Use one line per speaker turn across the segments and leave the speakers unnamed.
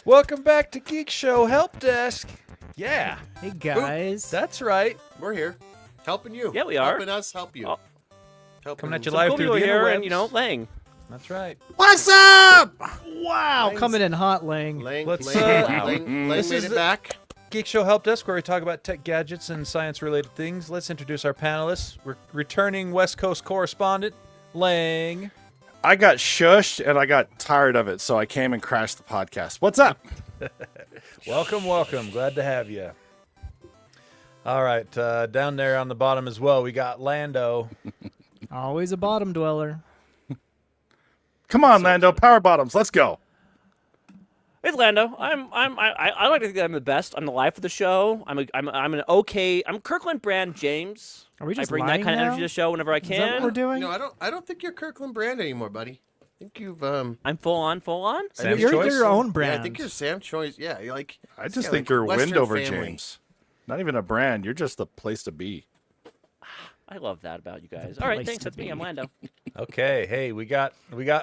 Welcome back to Geekshow Helpdesk. Yeah,
Hey guys.
that's right.
We're here, helping you.
Yeah, we are.
Helping us help you.
Oh.
Helping
Coming at you
So
live
cool
through
you're
the
here
interwebs.
and, Lang.
That's right.
What's up?
Wow,
Lang's-
coming in hot, Lang.
Lang,
Let's,
Lang
this
made
is
it
the-
back.
Geekshow Helpdesk, where we talk about tech gadgets and science-related things. Let's introduce our panelists. We're returning West Coast correspondent, Lang.
I got shushed and I got tired of it, so I came and crashed the podcast. What's up?
Welcome, welcome. Glad to have you. All right, down there on the bottom as well, we got Lando.
Always a bottom dweller.
Come on, Lando, power bottoms, let's go.
It's Lando. I like to think that I'm the best. I'm the life of the show. I'm Kirkland Brand James.
Are we just
I bring
lying
that kind of
now?
energy to the show whenever I
Is that what
can.
we're doing?
No, I don't think you're Kirkland Brand anymore, buddy. I think you've
I'm full on.
Sam's
You're
choice?
your own
Yeah,
brand.
I think you're Sam Choice. Yeah, you're like.
I just
yeah,
think
like
you're
Western
Windover
family.
James. Not even a brand, you're just the place to be.
I love that about you guys. All right,
place
thanks.
to
That's me.
be.
I'm Lando.
Okay, hey, we got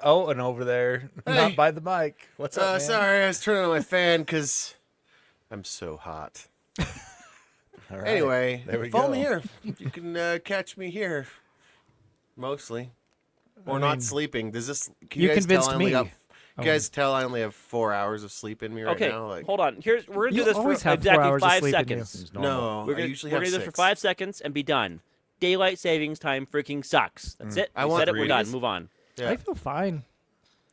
Owen over there,
Hey.
not by the mic. What's up, man?
Sorry, I was turning on my fan because I'm so hot.
All right,
Anyway,
there we
follow
go.
me here. You can catch me here, mostly, or not sleeping. Does this? Can
you
guys
convinced
tell I only
me.
have- You guys tell I only have 4 hours of sleep in me right
Okay,
now. Like,
hold on. We're gonna
You
do this for
always have 4
exactly
hours of
5
sleep in you.
seconds.
It's normal.
no,
We're
I
gonna,
usually
we're
have
gonna do this for
6.
5 seconds and be done. Daylight savings time freaking sucks. That's it.
I
We
want
said it. We're done.
threes.
Move on.
Yeah.
I feel fine.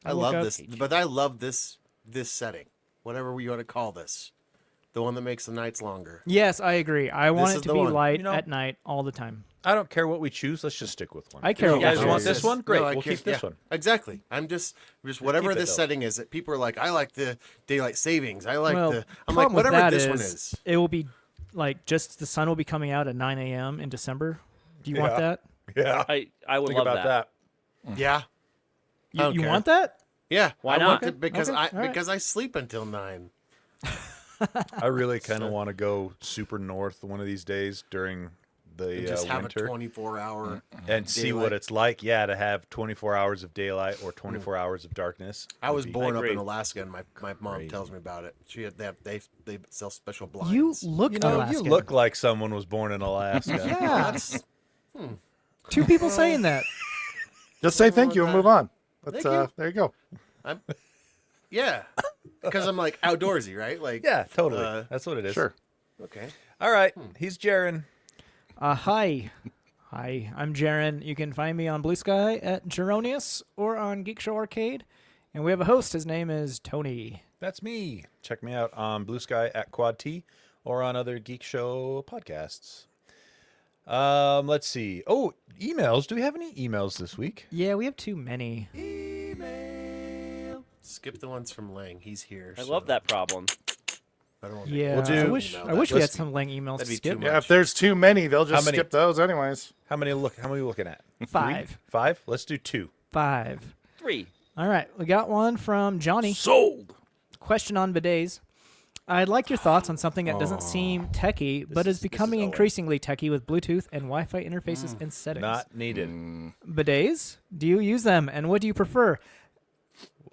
I
woke
love
up-
this, but I love this setting, whatever you want to call this, the one that makes the nights longer.
Yes, I agree. I want
is
it to
the
be
one.
light
You know-
at night all the time.
I don't care what we choose. Let's just stick with one.
I care
You
what
guys
we
want
choose.
this one? Great.
No, I
we'll
care-
keep this
yeah,
one.
Exactly. I'm just whatever
keep it,
this
though.
setting is. That people are like, I like the daylight savings. I like
well,
the. I'm like,
problem with
whatever
that
this one is.
it will be like just the sun will be coming out at 9 a.m. in December. Do you want
Yeah.
that?
Yeah.
I would
Think
love
about that.
Yeah, I don't
You
care.
want that?
yeah.
Why
I
not?
want it because
Okay, all right.
because I sleep until 9.
I really kind of want to go super north one of these days during the
And just have
winter
a 24-hour.
and see what
daylight.
it's like. Yeah, to have 24 hours of daylight or 24 hours of darkness.
I was
would be-
born up
agree.
in Alaska, and my mom
Crazy.
tells me about it. They sell special blinds.
You look
You know,
Alaskan.
you look like someone was born in Alaska.
Yeah.
That's,
2 people saying that.
Just say thank you and move on. But
Thank you.
there you go.
yeah, because I'm like outdoorsy, right? Like
Yeah, totally. That's what it is.
Sure.
Okay.
All right. He's Jaron.
Hi. Hi, I'm Jaren. You can find me on Blue Sky at Jeronius or on Geek Show Arcade. And we have a host. His name is Tony.
That's me. Check me out on Blue Sky at Quad T or on other Geek Show podcasts. Let's see. Oh, emails. Do we have any emails this week?
Yeah, we have too many.
Skip the ones from Lang. He's here.
I
so
love that problem.
I don't want
Yeah,
do-
I wish
email
I wish
that.
we had
Let's-
some Lang emails
that'd
to
be
skip.
too
Yeah,
much.
if there's too many, they'll just
many?
skip those anyways.
How many are we looking at?
5.
5? Let's do 2.
5.
3.
All right, we got one from Johnny.
Sold.
Question on bidets. I'd like your thoughts on something that doesn't seem techie, but is becoming
Owen.
increasingly techie with Bluetooth and Wi-Fi interfaces and settings.
Not needed.
Bidets? Do you use them, and what do you prefer?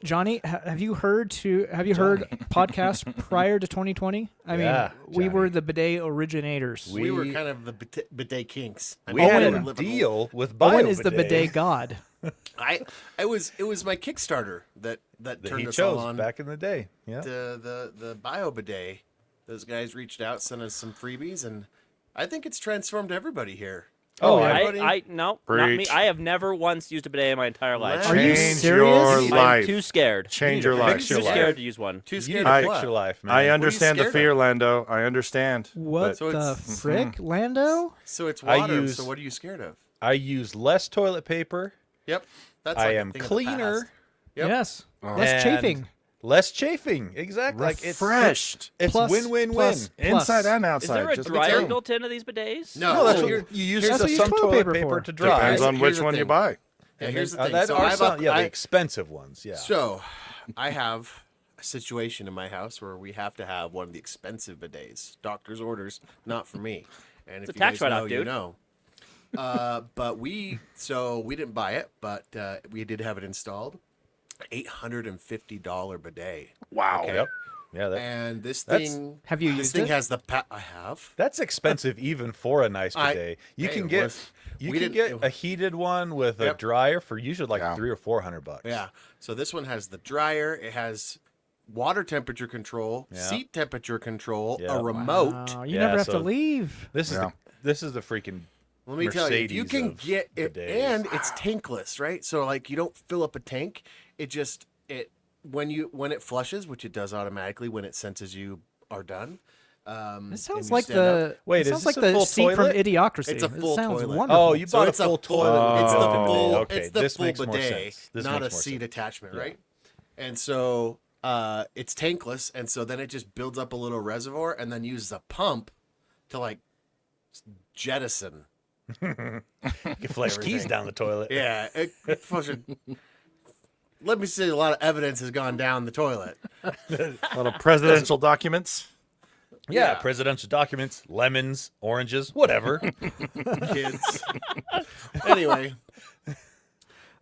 Johnny, have you heard podcasts prior to 2020? I
Yeah,
mean, we
Johnny.
were the bidet originators.
We were
We-
kind of the bidet kinks. I
We
mean,
had
we
a
were living-
deal with
Owen is the
BioBidet
bidet god.
It was my Kickstarter that
that
turned
he
us
chose
on.
back in the day. Yeah.
The bio bidet. Those guys reached out, sent us some freebies, and I think it's transformed everybody here.
Oh,
yeah.
everybody.
No, not me.
Preach.
I have never once used a bidet in my entire life.
Are
you
Change
serious?
your
I'm
life.
too scared.
Change
You
your
need to
life.
fix
Too
your life.
scared to use one.
Too
You
scared
need
to
to
I-
fix
what?
your life, man.
I understand the
scared
fear,
of?
Lando. I understand.
What
So
the
it's-
frick, Lando?
So it's
I
water.
use-
So what are you scared of?
I use less toilet paper.
Yep. That's
I
like a
am
thing of the
cleaner.
past. Yep.
Yes.
Oh.
Less
and
chafing.
Less chafing. Exactly. Like
Refreshed.
It's
Plus-
win-win-win.
plus-
Inside and
Is
outside.
there a
just
dryer
tell you.
built into these bidets?
No,
No, that's
so
what
here-
you use
That's what you
some
use
toilet
toilet
paper,
paper for.
to dry.
Depends on
Here's
which
the
one you
thing.
buy.
Yeah, here's the thing.
That
So
are
I
some,
bought-
yeah, the
I-
expensive ones. Yeah.
So, I have a situation in my house where we have to have one of the expensive bidets. Doctor's orders, not for me. And
It's
if
a
you
tax
guys know,
write-off,
you
dude.
know. But we didn't buy it, but we did have it installed. $850 bidet.
Wow.
Okay.
Yep. Yeah,
and this
that's-
thing
Have you
this
used
thing
it?
has the I have.
that's expensive even for a nice
I-
bidet. You
hey,
can
it
get
was-
you
we
can
didn't-
get a heated one with a
Yep.
dryer for usually like
Yeah.
$300 or $400.
Yeah. So this one has the dryer. It has water temperature control,
Yeah.
seat temperature control,
Yeah.
a remote.
Wow, you
Yeah,
never have to
so-
leave.
This is
Yeah.
this is the freaking
Let me tell you, if you
Mercedes
can
of
get it,
bidets.
and it's tankless, right? So like you don't fill up a tank. It just when it flushes, which it does automatically when it senses you are done.
This
and
sounds
you
like
stand up.
the
Wait,
it
is
sounds
this
like
a
the
full
seat from
toilet?
Idiocracy.
It's a
This
full
sounds
toilet.
wonderful.
Oh, you
So
bought
it's
a full toilet.
It's the
built-in
full.
bidet. Okay,
It's the
this
full
makes more
bidet,
sense. This
not
makes
a
more
seat
sense.
attachment,
Yeah.
right? And so it's tankless, and so then it just builds up a little reservoir, and then uses a pump to like jettison.
You can flush keys down the toilet.
Yeah, it flushes. Let me see. A lot of evidence has gone down the toilet.
A lot of presidential documents.
Yeah,
Yeah.
presidential documents, lemons, oranges, whatever.
Kids. Anyway,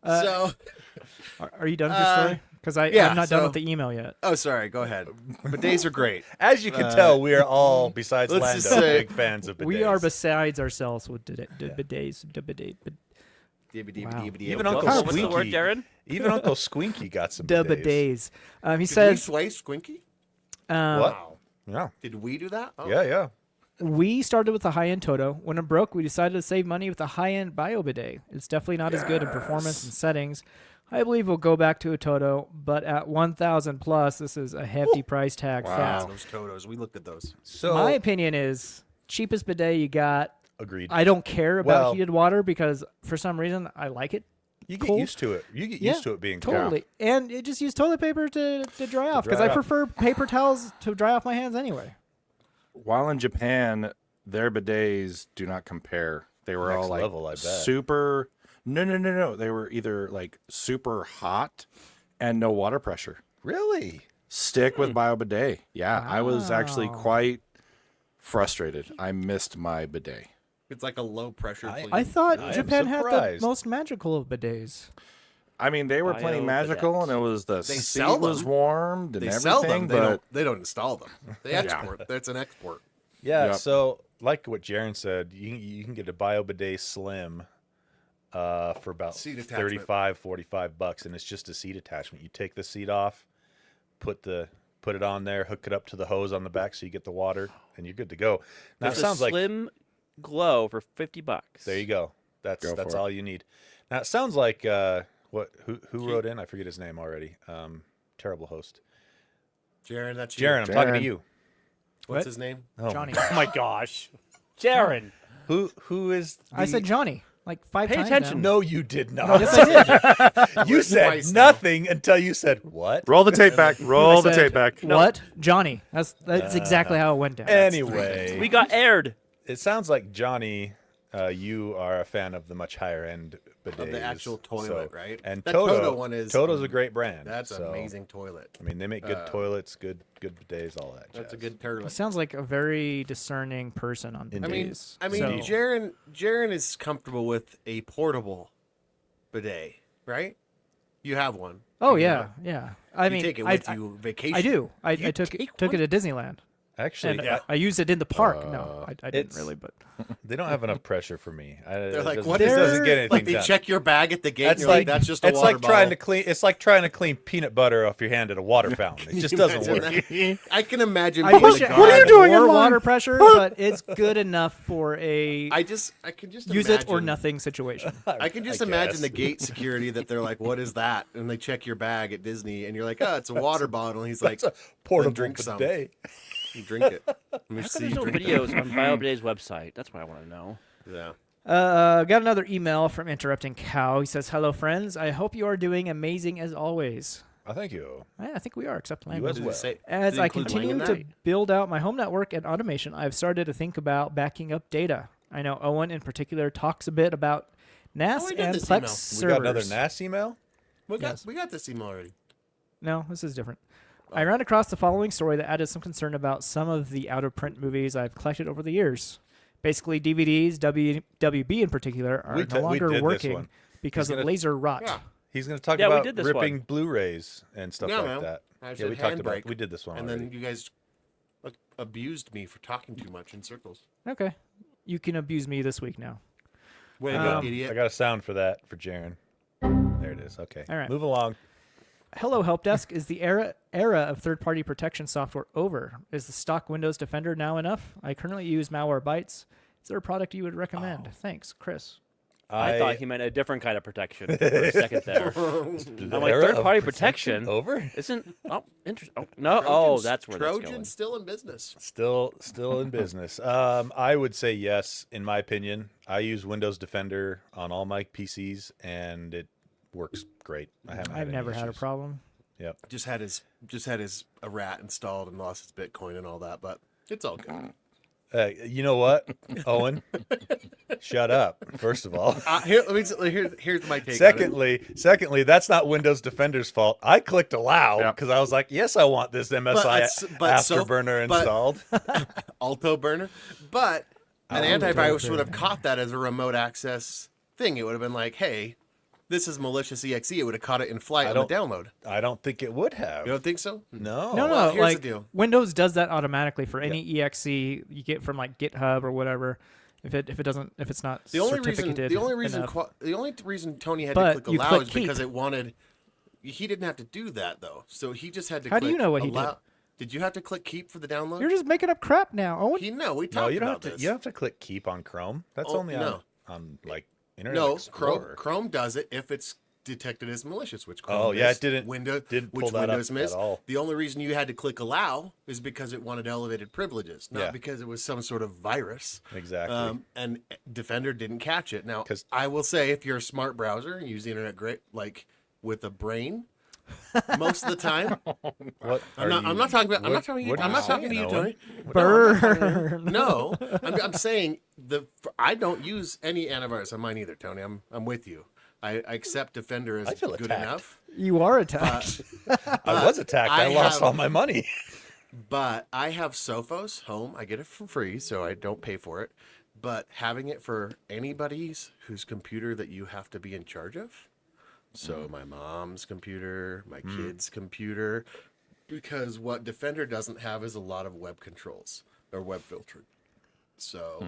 so
Are you done with your story? Because
yeah,
I'm not done
so-
with the email yet.
oh, sorry. Go ahead. Bidets are great.
As you can tell, we are all, besides
let's
Lando,
just say-
big fans of bidets.
We are besides ourselves with bidets. Wow.
Even
What-
Uncle
What's the word,
Squinky.
Darren?
Even Uncle Squinky got some
The
bidets.
bidets. He
Did we
says,
sway Squinky?
What?
Wow.
Yeah,
Did we do that? Oh.
yeah.
we started with a high-end Toto. When it broke, we decided to save money with a high-end Bio bidet. It's definitely not as good in performance and settings. I believe we'll go back to a Toto, but at 1,000 plus, this is a hefty price tag.
Wow.
Fast.
Those Totos. We looked at those.
So
My opinion is cheapest bidet you got.
agreed.
I don't care about
Well-
heated water because for some reason I like it.
You get
cold.
used to it. You get
Yeah,
used to it being cold.
Totally. And it just use toilet paper to dry off because
dry
I
off.
prefer paper towels to dry off my hands anyway.
While in Japan, their bidets do not compare. They were
Next
all like
level, I bet.
super. No. They were either like super hot and no water pressure.
Really?
Stick with bio bidet. Yeah, I was actually
Wow.
quite frustrated. I missed my bidet.
It's like a low pressure.
I thought
I am
Japan had the
surprised.
most magical of bidets.
I mean, they were plenty
Bio
magical,
bidet.
and it was the
They
seat
sell
was
them.
warmed and
they
everything.
sell them.
but
They don't install them. They export. That's an export.
Yeah.
Yep.
So, like what Jaron said, you can get a Bio Bidet Slim for about
Seat attachment.
$35-$45, and it's just a seat attachment. You take the seat off, put it on there, hook it up to the hose on the back, so you get the water, and you're good to go. Now
There's
it sounds
a
like
slim glow for $50.
there you go. That's
Go for it.
all you need. Now it sounds like who wrote in? I forget his name already. Terrible host.
Jaron, that's you.
Jaron, I'm talking to
Jaron.
you.
What's
What?
his name?
Oh,
Johnny.
Oh my gosh, Jaron.
Who is?
I said
the-
Johnny like 5
Pay
times
attention.
now.
No, you did not.
Yes, I did.
You said
Twice now.
nothing until you said what?
roll the tape back. Roll
I
the
said,
tape back.
What? Johnny. That's exactly how it went down.
Anyway,
We got aired.
it sounds like Johnny, you are a fan of the much higher end bidets.
Of the actual toilet, right?
And
That
Toto,
Toto one is-
Toto's a great brand.
That's
so,
an amazing toilet.
I mean, they make good toilets, good bidets, all that.
That's a
jazz.
good
He
toilet.
sounds like a very discerning person on
Indeed.
bidets.
I mean,
So-
Jaron is comfortable with a portable bidet, right? You have one.
Oh
You
yeah,
have-
yeah. I
you
mean,
take it
I,
with you vacation.
I do. I
You
took
take
it
one?
to Disneyland,
Actually,
and I used it in the park. No, I didn't
it's-
really, but
they don't have enough pressure for me.
They're like,
it
what
doesn't,
is
it doesn't get anything
Like they
done.
check your bag at the gate.
That's
and you're
like
that's just a
it's
water
like trying to
bottle.
clean. It's like trying to clean peanut butter off your hand at a water fountain. It just doesn't
Imagine
work.
that. I can imagine.
I
being
wish
the
it
guy-
had
doing in
more
mine?
water pressure, but it's good enough for a
I can just
use it or
imagine-
nothing situation.
I can just
I
imagine
guess.
the gate security that they're like, "What is that?" And they check your bag at Disney, and you're like, "Oh, it's a water bottle." And he's like,
It's a portable
drink some.
bidet.
"You drink it." Let me
How
see.
come there's no
drink it.
videos on BioBidet's website? That's what I want to know.
Yeah.
Got another email from Interrupting Cow. He says, "Hello, friends. I hope you are doing amazing as always."
Oh, thank you.
I think we are, except
You
Lando.
as
Did it
well.
say-
As
did it
I
include
continue
Lang in
to
that?
build out my home network and automation, I've started to think about backing up data. I know Owen in particular talks a bit about NAS
Oh, I did
and
this
Plex
email.
servers.
We got another NAS email.
We got this email already.
No, this is different. I ran across the following story that added some concern about some of the out-of-print movies I've collected over the years. Basically, DVDs, WB in particular, are
We
no
did
longer
this
working
one.
because
He's
of
gonna-
laser rot.
Yeah.
He's going to talk
Yeah, we
about
did this
ripping
one.
Blu-rays and stuff
Yeah,
like
man.
that.
I
Yeah,
said
we talked about.
handbrake,
We did this one
and
already.
then you guys abused me for talking too much in circles.
Okay. You can abuse me this week now.
Way to
I
go,
got-
idiot.
I got a sound for that for Jaren. There it is. Okay.
All right.
Move along.
Hello, Helpdesk. Is the era of third-party protection software over? Is the stock Windows Defender now enough? I currently use Malwarebytes. Is there a product you would recommend? Thanks, Chris.
I thought he meant a different kind of protection for a second there. I'm like,
Era of
third-party protection
over.
isn't. Oh, interesting. Oh, no. Oh, that's where that's going.
Trojan's still in business.
Still in business. I would say yes. In my opinion, I use Windows Defender on all my PCs, and it works great. I haven't.
I've never had a problem.
Yep.
Just had his a rat installed and lost his Bitcoin and all that, but it's all good.
You know what, Owen? Shut up. First of all.
Here's my take. on it.
Secondly, that's not Windows Defender's fault. I clicked allow
Yeah.
because I was like, yes, I want this MSI Afterburner installed.
Alto burner, but an
Alto
antivirus would have
burner.
caught that as a remote access thing. It would have been like, hey, this is malicious exe. It would have caught it in flight on the download.
I don't think it would have.
You don't think so?
No.
No,
Well,
no.
here's
Like
the deal.
Windows does that automatically for any exe you get from like GitHub or whatever. If it's not
The only reason
enough.
the only reason Tony had
But
to click
you
allow
click
is
keep.
because it wanted. He didn't have to do that though, so he just had to.
How do
click
you know what he
allow.
did?
Did you have to click keep for the download?
You're just making up crap now, Owen.
we talked
No, you don't have
about
to.
this.
You have to click keep on Chrome. That's
Oh,
only
no.
on like Internet
No,
Explorer.
Chrome does it if it's detected as malicious, which Chrome
Oh, yeah,
missed,
it didn't
which
pull that up
Windows
at
missed.
all.
The only reason you had to click allow is because it wanted elevated privileges, not
Yeah.
because it was some sort of virus.
Exactly.
And Defender didn't catch it. Now,
'Cause-
I will say, if you're a smart browser and use the internet great, like with a brain, most of the time,
What
I'm not talking about. I'm not talking.
what are
I'm
you
not talking to you,
saying,
Tony.
Burn.
No, I'm saying I don't use any antivirus on mine either, Tony. I'm with you. I accept Defender as
I feel
good
attacked.
enough,
You are attacked.
I was attacked. I lost all my money.
but I have Sophos home. I get it for free, so I don't pay for it. But having it for anybody's whose computer that you have to be in charge of, so my mom's computer, my kid's computer, because what Defender doesn't have is a lot of web controls or web filtering. So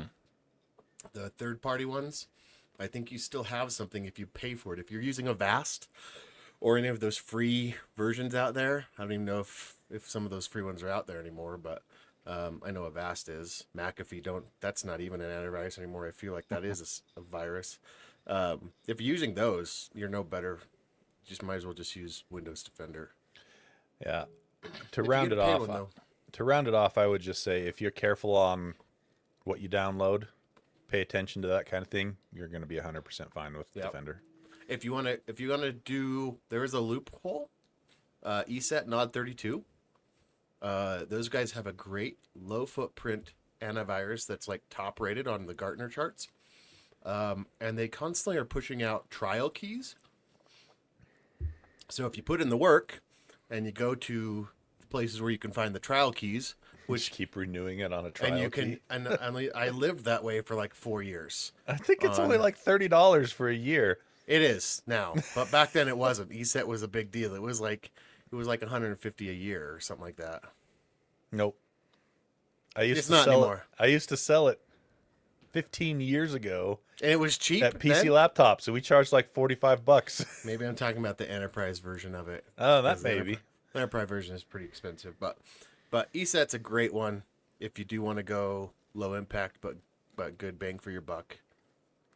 the third-party ones, I think you still have something if you pay for it. If you're using Avast or any of those free versions out there, I don't even know if some of those free ones are out there anymore, but I know Avast is. McAfee that's not even an antivirus anymore. I feel like that is a virus. If you're using those, you're no better. You just might as well just use Windows Defender.
Yeah. To
If you
round
get
it
a paid
off,
one, though.
I would just say if you're careful on what you download, pay attention to that kind of thing, you're going to be 100% fine with
Yep.
Defender.
If you want to do, there is a loophole. ESET Nod 32. Those guys have a great low footprint antivirus that's like top rated on the Gartner charts. And they constantly are pushing out trial keys. So if you put in the work and you go to places where you can find the trial keys,
Which keep renewing it on a trial
and you
key.
can, and I lived that way for like 4 years.
I think it's only like $30 for a year.
It is now, but back then it wasn't. ESET was a big deal. It was like $150 a year or something like that.
Nope. I used
It's
to
not
sell
anymore.
it. I used to sell it 15 years ago
And it was cheap.
at PC
then.
laptops, so we charged like $45.
Maybe I'm talking about the enterprise version of it.
Oh, that
Because the
maybe.
The enterprise version is pretty expensive, but ESET's a great one if you do want to go low impact but good bang for your buck.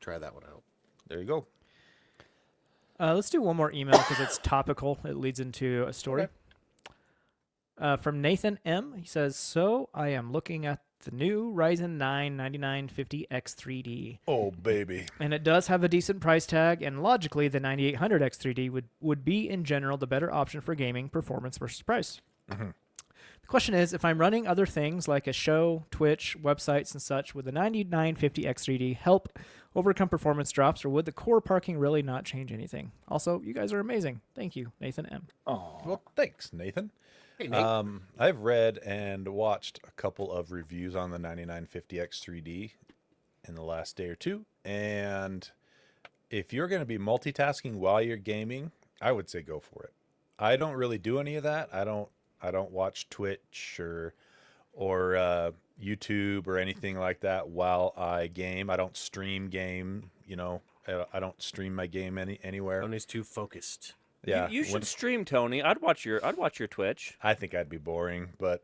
Try that one out.
There you go.
Let's do one more email because it's topical. It leads into a story. From Nathan M. He says, so I am looking at the new Ryzen 9 9950X3D.
Oh, baby.
And it does have a decent price tag, and logically, the 9800X3D would be, in general, the better option for gaming, performance versus price.
Mm-hmm.
The question is, if I'm running other things like a show, Twitch, websites, and such, would the 9950X3D help overcome performance drops, or would the core parking really not change anything? Also, you guys are amazing. Thank you, Nathan M.
Well, thanks, Nathan.
Hey, Nate.
I've read and watched a couple of reviews on the 9950X3D in the last day or two, and if you're going to be multitasking while you're gaming, I would say go for it. I don't really do any of that. I don't watch Twitch or YouTube or anything like that while I game. I don't stream game. I don't stream my game anywhere.
Tony's too focused.
Yeah,
You should stream, Tony. I'd watch your Twitch.
I think I'd be boring, but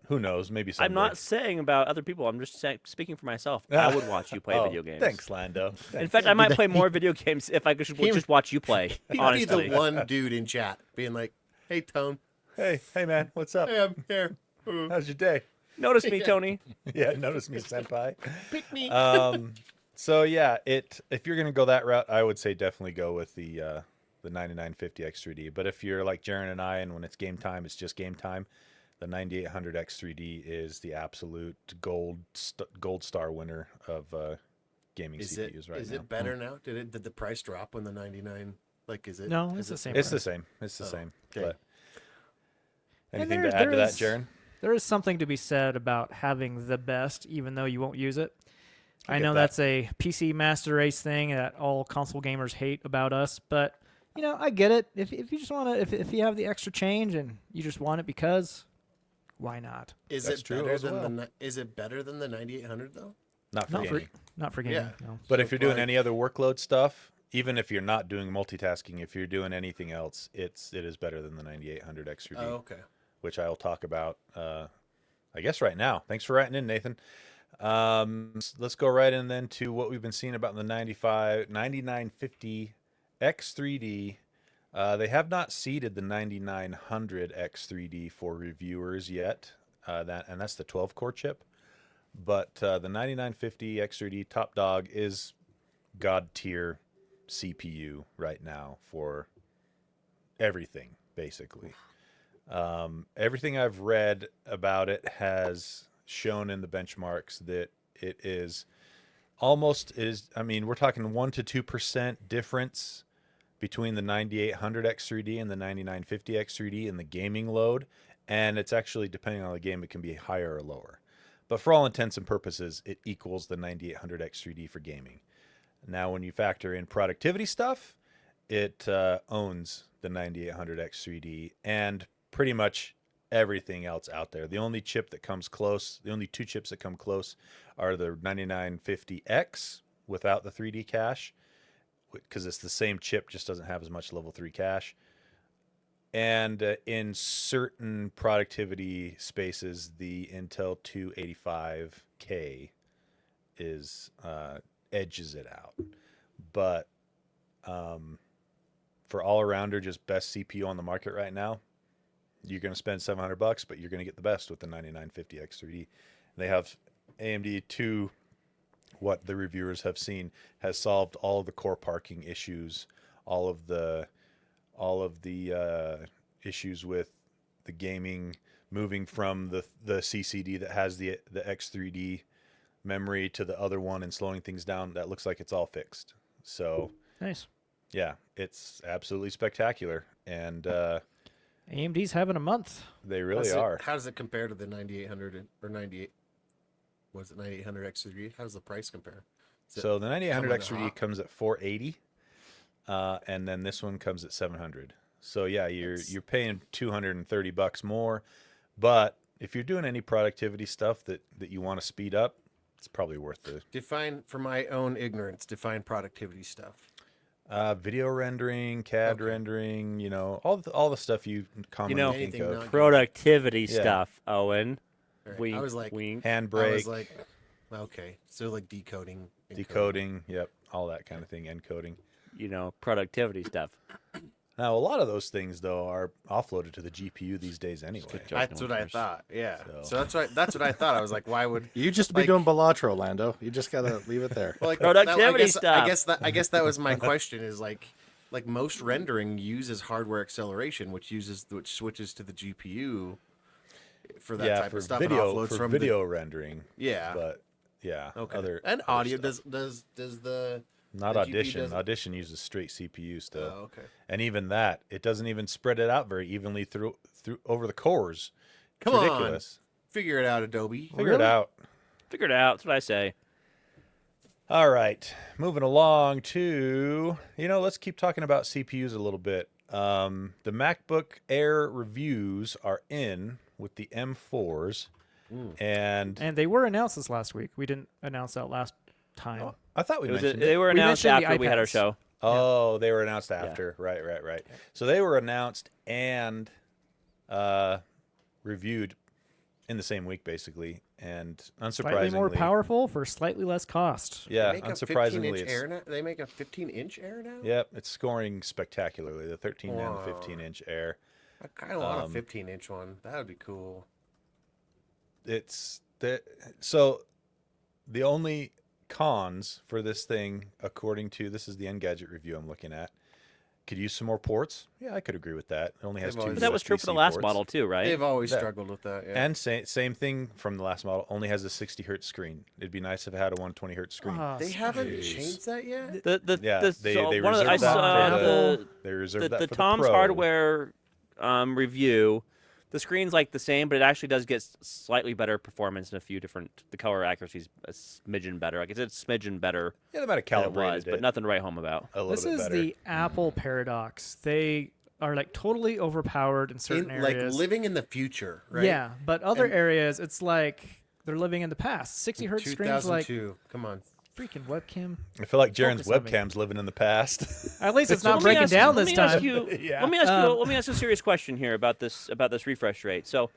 who knows? Maybe someday.
I'm not saying about other people. I'm just speaking for myself. I would watch you play video games.
Thanks, Lando.
In fact, I might play more video games if I could just watch you play.
He'd
Honestly,
be the one dude in chat being like, "Hey, Tone.
Hey man, what's up?
Hey, I'm here.
How's your day?
notice me, Tony.
Yeah, notice me, senpai.
Pick me."
So yeah, if you're gonna go that route, I would say definitely go with the 9950 X3D. But if you're like Jaren and I, and when it's game time, it's just game time, the 9800 X3D is the absolute gold star winner of gaming CPUs right now.
Is it better now? Did the price drop when the 99? Like, is it?
No,
is
it's the
it-
same.
It's
price.
the same. It's the same.
okay.
But
And
anything
there-
to add to
there
that,
is-
Jaren?
There is something to be said about having the best, even though you won't use it. I
get
know
that.
that's a PC master race thing that all console gamers hate about us, but I get it. If you just want to, if you have the extra change and you just want it because, why not?
Is
That's
it
true
better
as
than
well.
the? Is it better than the 9800 though?
Not for
Not for
gaming.
not for gaming.
Yeah.
No.
But
So
if you're doing
like-
any other workload stuff, even if you're not doing multitasking, if you're doing anything else, it is better than the 9800 X3D,
Oh, okay.
which I'll talk about, I guess, right now. Thanks for writing in, Nathan. Let's go right in then to what we've been seeing about the 9950 X3D. They have not seeded the 9900 X3D for reviewers yet, and that's the 12-core chip. But the 9950 X3D top dog is god tier CPU right now for everything, basically. Everything I've read about it has shown in the benchmarks that it is we're talking 1 to 2% difference between the 9800 X3D and the 9950 X3D in the gaming load, and it's actually, depending on the game, it can be higher or lower. But for all intents and purposes, it equals the 9800 X3D for gaming. Now, when you factor in productivity stuff, it owns the 9800 X3D and pretty much everything else out there. The only chip that comes close, the only two chips that come close are the 9950X without the 3D cache, because it's the same chip, just doesn't have as much level 3 cache. And in certain productivity spaces, the Intel 285K is edges it out. But for all-arounder, just best CPU on the market right now, you're going to spend $700, but you're going to get the best with the 9950 X3D. They have AMD 2, what the reviewers have seen, has solved all of the core parking issues, all of the issues with the gaming, moving from the CCD that has the X3D memory to the other one and slowing things down. That looks like it's all fixed. So
Nice.
yeah, it's absolutely spectacular, and
AMD's having a month.
they really are.
How does it compare to the 9800 or 98? Was it 9800 X3D? How does the price compare? Is it
So the 9800
coming
X3D
hot?
comes at 480, and then this one comes at 700. So yeah, you're paying $230 more, but if you're doing any productivity stuff that you want to speed up, it's probably worth the
Define, for my own ignorance, define productivity stuff.
video rendering, CAD rendering, all the stuff you commonly think
Anything
of.
not-
Productivity
Yeah.
stuff, Owen.
All right,
Wink,
I was like,
wink.
I
Handbrake,
was like, okay, so like decoding, encoding.
decoding, yep, all that kind of thing, encoding.
Productivity stuff.
Now, a lot of those things, though, are offloaded to the GPU these days anyway.
That's what I thought. Yeah.
So-
So that's what I thought. I was like, why would
You just be
Like-
doing Balatro, Lando. You just gotta leave it there.
well, like
Productivity
I
stuff.
guess that was my question. Is like most rendering uses hardware acceleration, which switches to the GPU for that
Yeah,
type
for
of stuff
video,
and offloads
for
from
video rendering.
yeah.
But yeah,
Okay. And audio
stuff.
does the
Not
the GPU
Audition.
doesn't-
Audition uses straight CPU still.
Oh, okay.
And even that, it doesn't even spread it out very evenly through over the cores. It's
Come on.
ridiculous.
Figure it out, Adobe.
Figure it out.
Figure it out. That's what I say.
All right, moving along to, let's keep talking about CPUs a little bit. The MacBook Air reviews are in with the M4s, and
they were announced this last week. We didn't announce that last time.
I thought we
It was
mentioned
they
it.
were
We
announced
mentioned the
after we had our
iPads.
show.
Oh, they were announced after. Right. So they were announced and reviewed in the same week, basically, and
Slightly more
unsurprisingly,
powerful for slightly less cost.
yeah,
They make a
unsurprisingly,
15-inch
it's
Air now? They make a 15-inch Air now?
yep, it's scoring spectacularly. The 13 and
Wow.
the 15-inch Air.
I kind of want a 15-inch one. That would be cool.
So the only cons for this thing, according to this is the Engadget review I'm looking at, could use some more ports. Yeah, I could agree with that. It only has
They've
two.
always-
But that was true for the
USB-C
last
ports.
model too, right?
They've always
Yeah.
struggled with that. Yeah.
And same thing from the last model. Only has a 60 hertz screen. It'd be nice if it had a 120 hertz screen.
Ah,
they haven't
Jeez.
changed that yet?
Yeah, they
one of the, I
reserved that
saw
for they reserved that
the
for
Tom's
Pro.
Hardware review. The screen's like the same, but it actually does get slightly better performance in a few different. The color accuracy's a smidgen better. Like it's a smidgen better
Yeah, they might have
than it
calibrated
was,
it
but nothing to write home about.
a little
This
bit
is
better.
the Apple paradox. They are like totally overpowered in certain
Like
areas.
living in the future, right?
Yeah, but other
And-
areas, it's like they're living in the past. 60 hertz screens, like
2002. Come on.
freaking webcam.
I feel like Jaren's
Focus on me.
webcam's living in the past.
At least it's not
Let me
breaking
ask-
down
let
this
me ask
time.
you-
Yeah.
Let me ask you a serious question here about this refresh rate. So,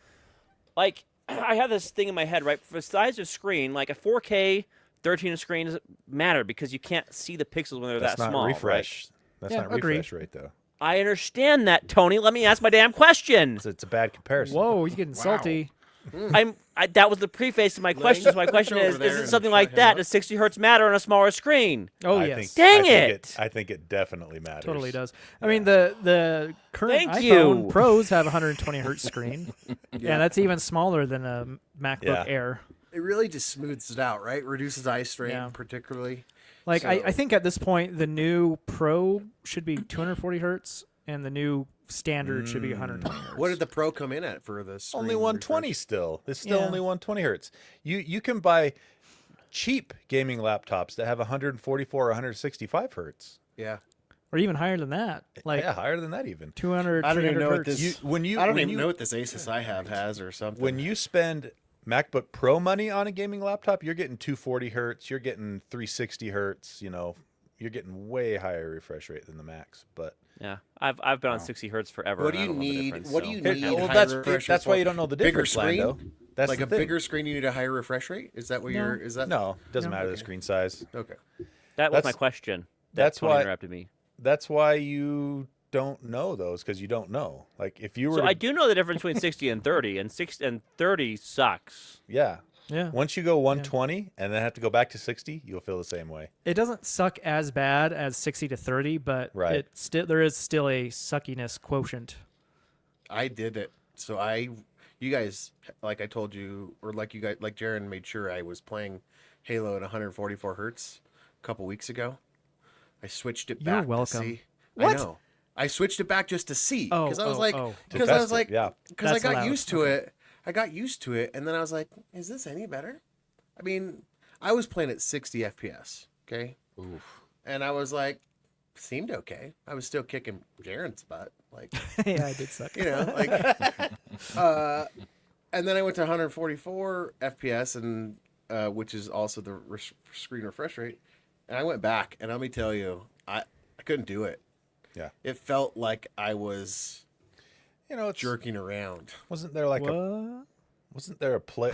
like, I have this thing in my head, right? For the size of screen, like a 4K 13-inch screen doesn't matter because you can't see the pixels when they're
That's
that
not
small.
refresh. That's
Yeah,
not
agree.
refresh rate though.
I understand that, Tony. Let me ask my damn question.
It's a bad comparison.
Whoa, you're getting salty.
That was the preface to my question. So my question
over
is
there
it
and
something
shut
like
him
that?
up.
Does 60 hertz matter on a smaller screen?
Oh,
I
yes.
Dang
I think
it.
I think it definitely matters.
Totally does. I mean, the current
Thank
iPhone
you.
Pros have 120 hertz screen. Yeah, that's even smaller than a MacBook
Yeah.
Air.
It really just smooths it out, right? Reduces eye strain,
Yeah.
particularly.
Like, I
So-
think at this point, the new Pro should be 240 hertz, and the new standard should be 120 hertz.
What did the Pro come in at for this?
Only 120 still. It's still
Yeah.
only 120 hertz. You can buy cheap gaming laptops that have 144 or 165 hertz.
Yeah.
Or even higher than that. Like
Yeah, higher than that even.
200,
I don't even
300
know what
hertz.
this-
When you
I don't
when
even
you,
know what this Asus I have has or something.
when you spend MacBook Pro money on a gaming laptop, you're getting 240 hertz. You're getting 360 hertz. You're getting way higher refresh rate than the Macs. But
Yeah, I've been on 60 hertz forever.
What
and
do
I
you
don't know the
need?
difference,
What do
so-
you
Here-
need?
well,
high
that's
refresh
that's why
rate
you don't know the
for? Bigger
difference,
screen?
Lando. That's
like
the
a
thing.
bigger screen, you need a higher refresh rate? Is that what you're? Is that
No, doesn't
No.
matter the
Okay.
screen size.
Okay.
That was my
That's-
question.
that's
Tony
why-
interrupted me.
That's why you don't know those, because you don't know. Like if you were,
So
to,
I do know the difference between 60 and 30, and 30 sucks.
yeah.
Yeah.
Once you go 120 and then have to go back to 60, you'll feel the same way.
It doesn't suck as bad as 60 to 30, but
Right.
there is still a suckiness quotient.
I did it. So you guys, like I told you, or like you guys, like Jaren made sure I was playing Halo at 144 hertz a couple weeks ago. I switched it
You're
back.
welcome.
To see.
What?
I know. I switched it back just to see
Oh,
because I was
oh,
like,
oh.
because
To
I
test
was
it,
like,
yeah.
because I
That's
got
allowed.
used to it. I got used to it, and then I was like, is this any better? I mean, I was playing at 60 FPS. Okay. And I was like, seemed okay. I was still kicking Jaren's butt, like.
Yeah, I did suck.
like and then I went to 144 FPS, and which is also the screen refresh rate, and I went back, and let me tell you, I couldn't do it.
Yeah.
It felt like I was
It's
jerking around.
wasn't there like a
What?
wasn't there a play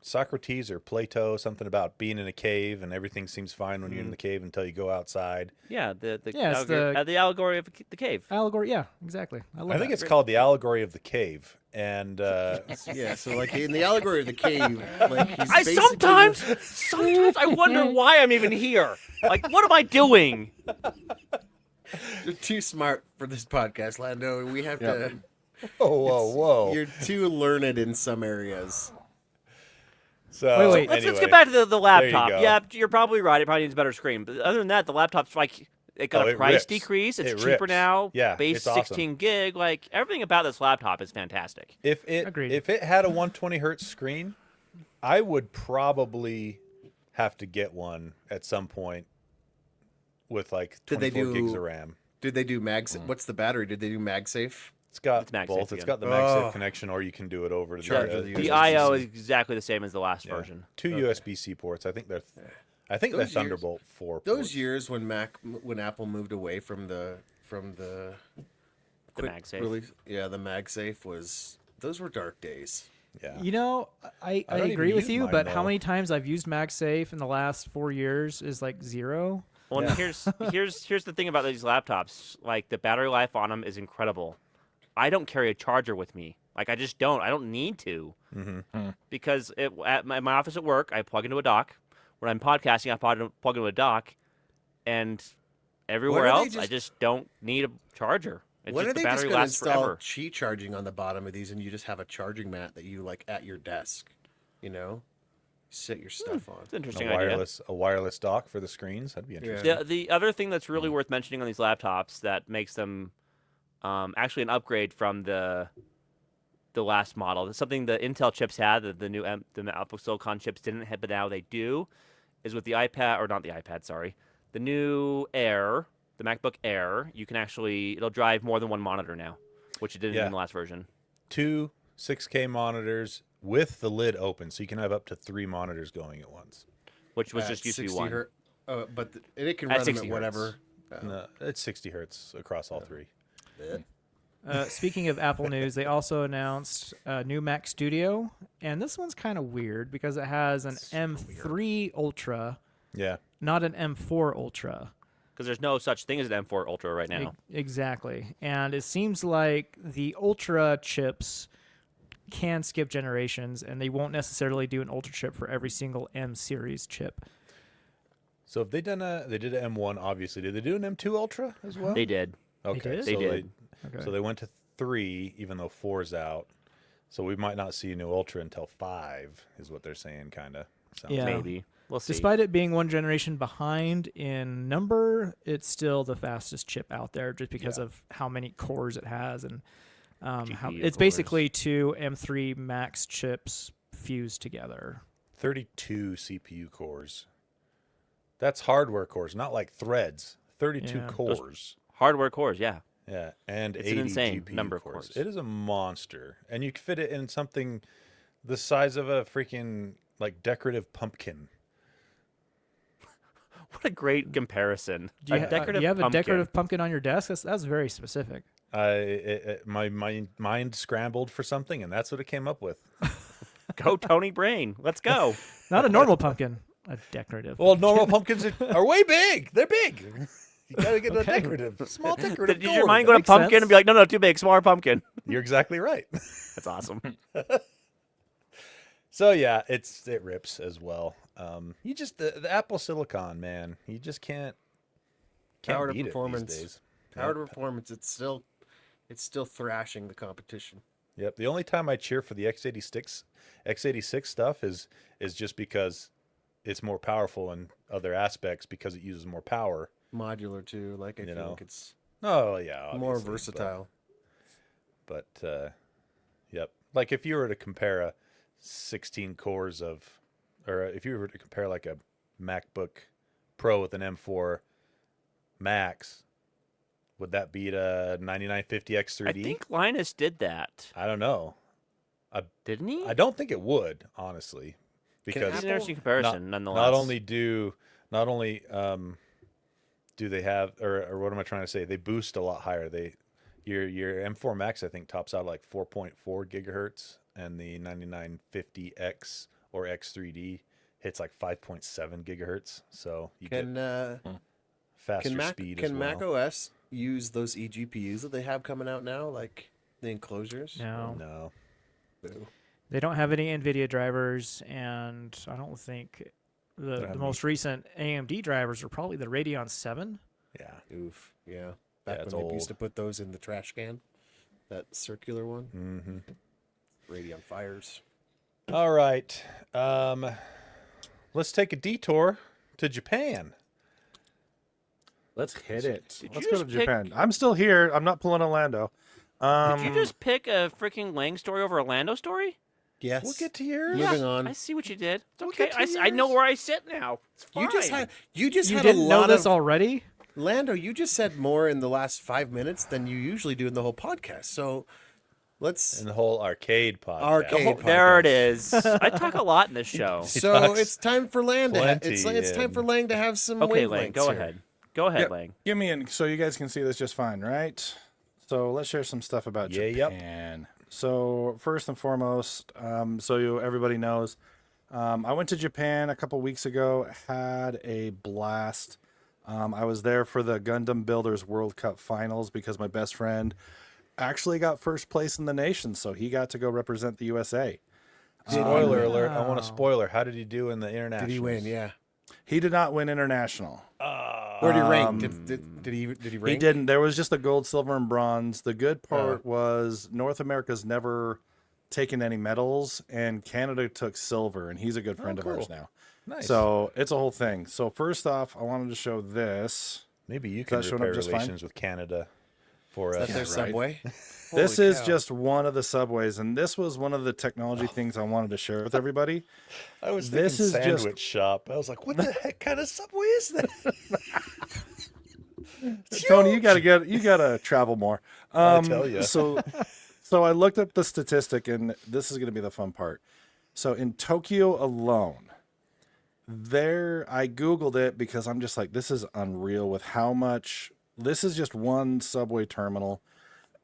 Socrates or Plato, something about being in a cave and everything seems fine when you're in the cave until you go outside.
Yeah, the
Yeah, it's
the allegory of the cave.
Allegory, yeah, exactly. I love
I think
that.
it's called the allegory of the cave. And
Yeah, so like in the allegory of the cave, like he's
I
basically
sometimes I wonder why I'm even here. Like, what am I doing?
you're too smart for this podcast, Lando, and we have to.
whoa.
You're too learned in some areas.
So
Wait,
Let's
anyway.
get back to the
There you
laptop.
go.
Yeah, you're probably right. It probably needs a better screen. But other than that, the laptop's like it got
Oh,
a
it
price
rips.
decrease. It's
It
cheaper
rips.
now.
Yeah,
base
it's awesome.
16 gig. Like everything about this laptop is fantastic.
If
Agreed.
it had a 120 hertz screen, I would probably have to get one at some point with like
Did they
24 gigs
do-
of RAM.
Did they do What's the battery? Did they do MagSafe?
It's got
It's MagSafe
both. It's
again.
got the MagSafe
Oh.
connection, or you can do it over to
Charger
the,
the
The
USB-C.
I/O is exactly the same as the last
yeah.
version.
Two USB-C ports. I think they're
Those years-
Thunderbolt 4
Those
ports.
years when Apple moved away from the quick
MagSafe.
release, the MagSafe those were dark days.
Yeah.
You know, I
I don't
agree
even
with
use
you,
mine,
but how
though.
many times I've used MagSafe in the last 4 years is like 0.
Well, and
Yeah.
here's the thing about these laptops. Like the battery life on them is incredible. I don't carry a charger with me. Like I just don't. I don't need to because at my office at work, I plug into a dock. When I'm podcasting, I plug into a dock, and everywhere
Why don't
else,
they
I just don't need a charger. It's
When
just
are
the
they just
battery
going to
lasts
install
forever.
Qi charging on the bottom of these, and you just have a charging mat that you like at your desk? You know, set your stuff on.
It's an
A
interesting idea.
wireless dock for the screens. That'd be interesting.
The other thing that's really worth mentioning on these laptops that makes them actually an upgrade from the last model, something the Intel chips had that the new the Apple Silicon chips didn't have, but now they do, is with the iPad, or not the iPad, sorry, the new Air, the MacBook Air, you can actually, it'll drive more than one monitor now, which it didn't
Yeah.
in the last version.
2 6K monitors with the lid open, so you can have up to 3 monitors going at once.
Which was
At
just used to be
60
one.
hertz. But it can
At
run them
60
at whatever.
No, it's 60 hertz across all 3.
Speaking of Apple news, they also announced a new Mac Studio, and this one's kind of weird because it has an M3 Ultra,
Yeah.
not an M4 Ultra.
Because there's no such thing as an M4 Ultra right now.
Exactly. And it seems like the Ultra chips can skip generations, and they won't necessarily do an Ultra chip for every single M series chip.
So if they did an M1, obviously. Did they do an M2 Ultra as well?
They did.
Okay.
did?
So
They did.
Okay.
So they went to 3, even though 4's out. So we might not see a new Ultra until 5, is what they're saying, kind of.
Yeah.
Maybe. We'll see.
Despite it being one generation behind in number, it's still the fastest chip out there just because of how many cores it has. And how,
GPU
it's
cores.
basically 2 M3 Max chips fused together.
32 CPU cores. That's hardware cores, not like threads. 32
Yeah.
cores.
Hardware cores, yeah.
Yeah, and
It's an
80
insane
GPU
number of
cores.
cores.
It is a monster, and you can fit it in something the size of a freaking like decorative pumpkin.
What a great comparison.
Do you,
A decorative
you have a
pumpkin.
decorative pumpkin on your desk? That's very specific.
My mind scrambled for something, and that's what it came up with.
Go Tony Brain. Let's go.
Not a normal pumpkin, a decorative.
Well, normal pumpkins are way big. They're big. You gotta get a decorative, a small decorative.
Did your
gourd.
mind go to
makes
pumpkin
sense.
and be like, no, too big, smaller pumpkin?
You're exactly right.
That's awesome.
So yeah, it rips as well. You just the Apple Silicon, man. You just can't
Power to
beat it these
performance.
days.
Power to performance. It's still thrashing the competition.
Yep. The only time I cheer for the x86 stuff is just because it's more powerful in other aspects because it uses more power.
Modular too. Like I
You
feel
know,
like it's
Oh yeah,
more
obviously,
versatile.
But yep. Like if you were to compare a 16 cores of, or if you were to compare like a MacBook Pro with an M4 Max, would that beat a 9950X3D?
I think Linus did that.
I don't know.
Didn't he?
I don't think it would, honestly, because
It's an interesting comparison, nonetheless.
not only do they have, or what am I trying to say? They boost a lot higher. Your M4 Max I think tops out like 4.4 gigahertz, and the 9950X or X3D hits like 5.7 gigahertz. So you get faster speed as
Can
well.
Mac OS use those eGPUs that they have coming out now, like the enclosures?
No,
No.
Boo.
they don't have any NVIDIA drivers, and I don't think
Don't
the
have
most recent AMD drivers are probably the Radeon 7.
Yeah.
Oof. Yeah. Back
it's
when they used
old.
to put those in the trash can, that circular one.
Mm-hmm.
Radeon fires.
All right. Let's take a detour to Japan.
Let's hit it.
Did
Let's
you
go to
just pick-
Japan. I'm still here. I'm not pulling a Lando.
Did you just pick a freaking Lang story over a Lando story?
Yes.
We'll get to yours.
Moving on.
I see what you did. It's
We'll
okay.
get to
I know
yours.
where I sit now. It's fine.
You just
You
had
didn't
a
know
lot
this
of
already?
Lando. You just said more in the last 5 minutes than you usually do in the whole podcast. So let's.
And the whole arcade podcast.
Arcade.
There it
podcast.
is. I talk a lot in this show.
So
talks
it's time for Lang to
plenty
it's time for
and-
Lang to have some
Okay,
wavelengths
Lang, go
here.
ahead. Go ahead,
Yep.
Lang.
Give me in so you guys can see this just fine, right? So let's share some stuff about
Yeah, yep.
Japan. So first and foremost, everybody knows, I went to Japan a couple weeks ago. Had a blast. I was there for the Gundam Builders World Cup Finals because my best friend actually got first place in the nation, so he got to go represent the USA.
Spoiler alert. I want a spoiler. How did he do in the international?
Did he win? Yeah.
He did not win international.
Where did he rank? Did he rank?
He didn't. There was just the gold, silver, and bronze. The good part was North America's never taken any medals, and Canada took silver, and he's a good friend of ours
cool.
now.
Nice.
So it's a whole thing. So first off, I wanted to show this.
Maybe you can
that showing up
repair
just fine?
relations with Canada for
Is
us.
that their subway?
This
Holy
is
cow.
just one of the subways, and this was one of the technology things I wanted to share with everybody.
I was
This
thinking
is just-
sandwich shop. I was like, what the heck kind of subway is that?
Tony, you gotta travel more.
I tell ya.
So I looked up the statistic, and this is gonna be the fun part. So in Tokyo alone, I Googled it because I'm just like, this is unreal with how much. This is just one subway terminal.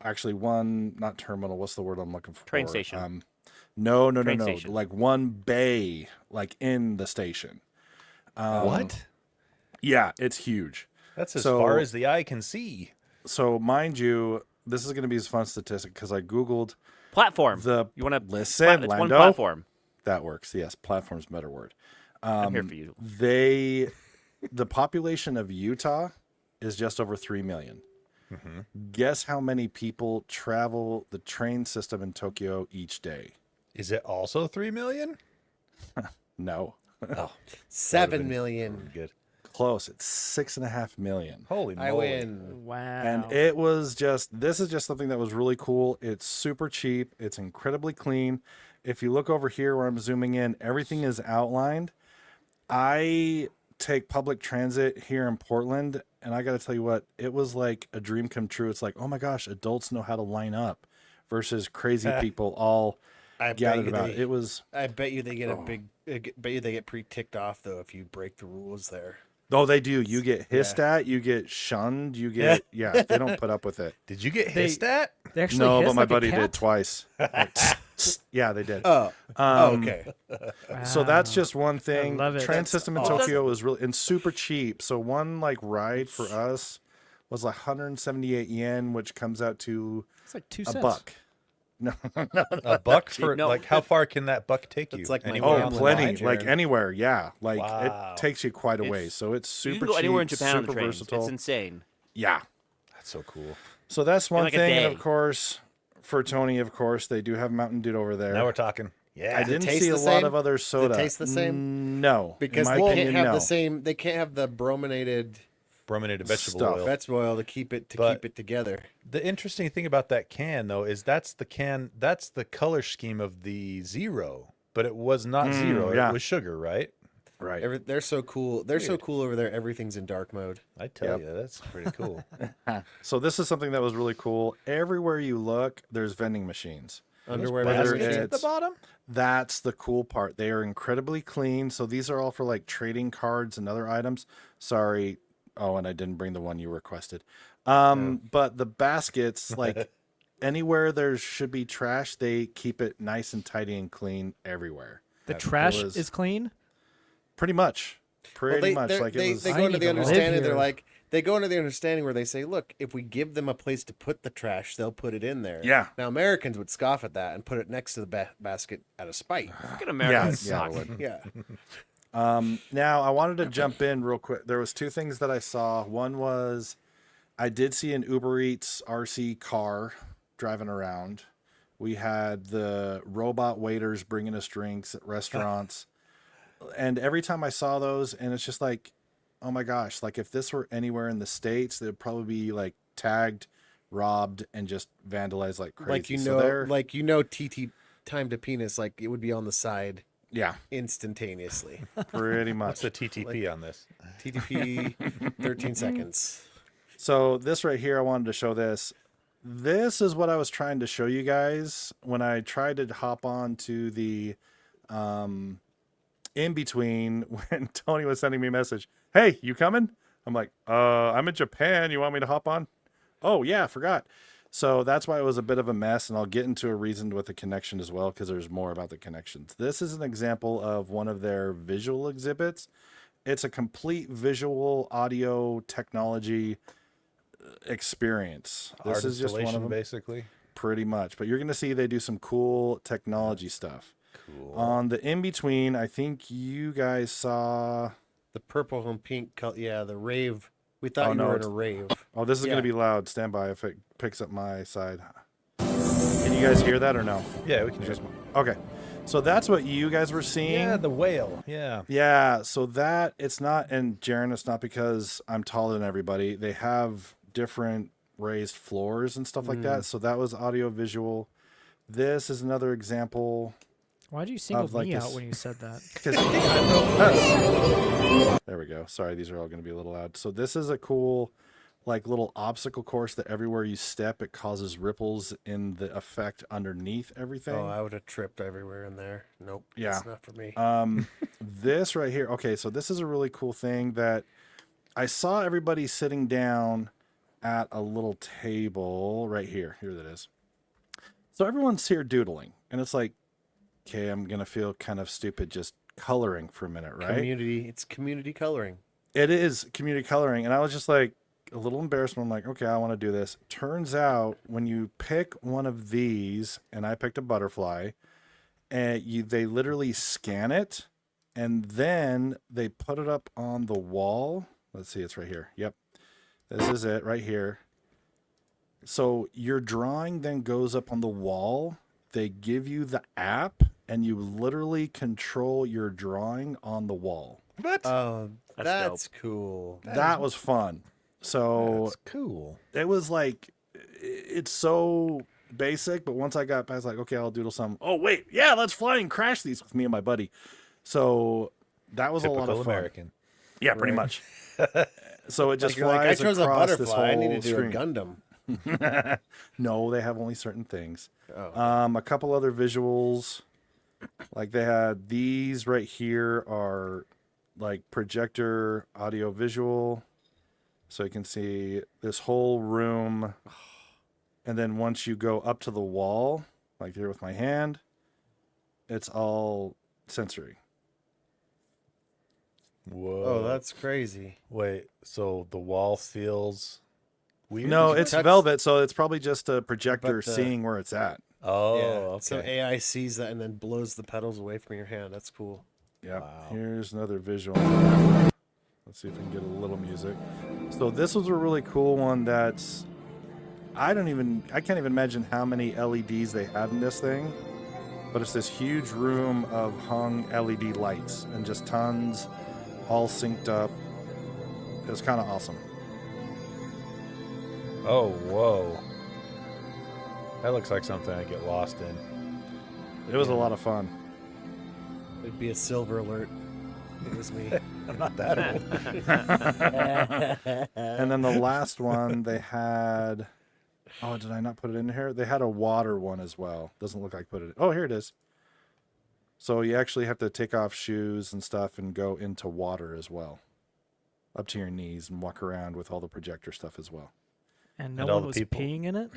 Actually, one not terminal. What's the word I'm looking for?
Train station.
No.
Train station.
Like one bay, like in the station.
What?
Yeah, it's huge.
That's as
So-
far as the eye can see.
So mind you, this is going to be a fun statistic because I Googled
Platform.
the.
You want to
listen,
It's one
Lando?
platform.
That works. Yes, platform's a better word.
I'm here for you.
The population of Utah is just over 3 million.
Mm-hmm.
Guess how many people travel the train system in Tokyo each day?
Is it also 3 million?
No,
Oh,
7 million.
good.
close. It's 6.5 million.
Holy moly.
I win.
Wow.
And it was this is just something that was really cool. It's super cheap. It's incredibly clean. If you look over here where I'm zooming in, everything is outlined. I take public transit here in Portland, and I got to tell you what, it was like a dream come true. It's like, oh my gosh, adults know how to line up versus crazy people all
I bet
gathered
you
about.
they,
It was,
I bet you they get a big. Bet you they get pre-ticked off though if you break the rules there.
oh, they do. You get hissed at, you get shunned, you get, yeah, they don't put up with it.
Did you get hissed at?
They actually
No,
hiss
but my
like a
buddy
cat?
did twice. Yeah, they did.
Oh, okay.
So that's
Wow.
just one thing.
love it.
Train
That's
system in
awesome.
Tokyo was really and super cheap. So one like ride for us was like 178 yen, which comes out to
It's like 2
a
cents.
buck. No,
A buck for
No.
like how far can that buck take you?
It's like my
Anywhere
mom
oh,
on the
plenty.
line?
Like anywhere, yeah. Like
Wow.
it takes you quite a
It's-
ways. So it's
You
super
can go anywhere in
cheap,
Japan on the
super
trains.
versatile.
It's insane.
Yeah.
That's so cool.
So that's one
like a
thing. And
day.
of course, for Tony, of course, they do have Mountain Dew over there.
Now we're talking. Yeah.
I didn't
taste
see a
the
lot
same?
of other soda.
taste the same?
No,
Because
in
they
my
can't
opinion,
have
no.
the same. They can't have the brominated
Brominated vegetable
Stuff.
oil.
vegetable oil to keep it
But-
together.
The interesting thing about that can though is that's the color scheme of the zero, but it was not zero.
yeah.
It was sugar, right?
Right.
They're so cool. They're so cool over there. Everything's in dark mode.
I tell
Yep.
you, that's pretty cool.
So this is something that was really cool. Everywhere you look, there's vending machines.
Underwear
Whether
baskets.
at the
it's-
bottom.
That's the cool part. They are incredibly clean. So these are all for like trading cards and other items. Sorry. Oh, and I didn't bring the one you requested. But the baskets, like anywhere there should be trash, they keep it nice and tidy and clean everywhere.
The trash
was-
is clean.
Pretty much.
Well,
Pretty much. Like
they
it was.
go
I
into
need
the
to live
understanding. They're
here.
like they go into the understanding where they say, "Look, if we give them a place to put the trash, they'll put it in there."
Yeah.
Now Americans would scoff at that and put it next to the basket out of spite.
Fucking Americans
yeah,
suck.
it would.
Yeah.
Now I wanted to jump in real quick. There was two things that I saw. One was I did see an Uber Eats RC car driving around. We had the robot waiters bringing us drinks at restaurants. And every time I saw those, and it's just like, oh my gosh, like if this were anywhere in the States, they'd probably be like tagged, robbed, and just vandalized like crazy.
Like
So they're-
like TT time to penis, like it would be on the side
Yeah,
instantaneously.
pretty
What's
much.
the TTP on this?
TTP, 13 seconds.
So this right here, I wanted to show this. This is what I was trying to show you guys when I tried to hop on to the in between when Tony was sending me a message. Hey, you coming? I'm like, I'm in Japan. You want me to hop on? Oh yeah, I forgot. So that's why it was a bit of a mess, and I'll get into a reason with the connection as well, because there's more about the connections. This is an example of one of their visual exhibits. It's a complete visual audio technology experience. This
Art
is just one of
installation,
them,
basically.
pretty much. But you're going to see they do some cool technology stuff.
Cool.
On the in-between, I think you guys saw...
The purple and pink color. Yeah, the rave. We thought you
no,
were in
it's-
a rave.
Oh, this is going
Yeah.
to be loud. Stand by if it picks up my side. Can you guys hear that or no?
Yeah, we can hear.
Okay. So that's what you guys were seeing.
Yeah, the whale. Yeah.
Yeah, so that it's not, and Jaren, it's not because I'm taller than everybody. They have different raised floors and stuff like that. So that was audio visual. This is another example.
Why'd you single
Of, like,
me out
this-
when you said that?
There we go. Sorry, these are all going to be a little loud. So this is a cool, like, little obstacle course that everywhere you step, it causes ripples in the effect underneath everything.
Oh, I would have tripped everywhere in there. Nope.
Yeah.
That's not for me.
This right here. Okay, so this is a really cool thing that I saw everybody sitting down at a little table right here. Here that is. So everyone's here doodling, and it's like, okay, I'm gonna feel kind of stupid just coloring for a minute, right?
It's community coloring.
It is community coloring, and I was just like a little embarrassed. I'm like, okay, I want to do this. Turns out when you pick one of these, and I picked a butterfly, and they literally scan it, and then they put it up on the wall. Let's see, it's right here. Yep, this is it right here. So your drawing then goes up on the wall. They give you the app, and you literally control your drawing on the wall.
What?
Oh,
That's
that's cool.
That was fun. So
That's cool.
it was like, it's so basic, but once I got past, like, okay, I'll doodle some. Oh wait, yeah, let's fly and crash these with me and my buddy. So that was a lot
Typical
of fun.
American.
Yeah, pretty much. So it just
You're like, I
flies
chose a
across this
butterfly. I need to
whole
do
screen.
a Gundam.
No, they have only certain things.
Oh.
A couple other visuals, like they had these right here are like projector audio visual. So you can see this whole room. And then once you go up to the wall, like here with my hand, it's all sensory.
Whoa.
Oh, that's crazy.
Wait. So the wall feels weird?
No,
you
it's
touch-
velvet, so it's probably just a projector
But the-
seeing where it's at.
Oh,
yeah.
okay.
So AI sees that and then blows the petals away from your hand. That's cool.
Yeah.
Wow.
Here's another visual. Let's see if we can get a little music. So this was a really cool one that's I can't even imagine how many LEDs they had in this thing. But it's this huge room of hung LED lights and just tons all synced up. It was kind of awesome.
Oh, whoa. That looks like something I get lost in.
It was a lot of fun.
It'd be a silver alert. It was me.
I'm not that old.
And then the last one they had. Oh, did I not put it in here? They had a water one as well. Doesn't look like I put it. Oh, here it is. So you actually have to take off shoes and stuff and go into water as well, up to your knees, and walk around with all the projector stuff as well.
And no
And all
one
the
was
people.
peeing in it?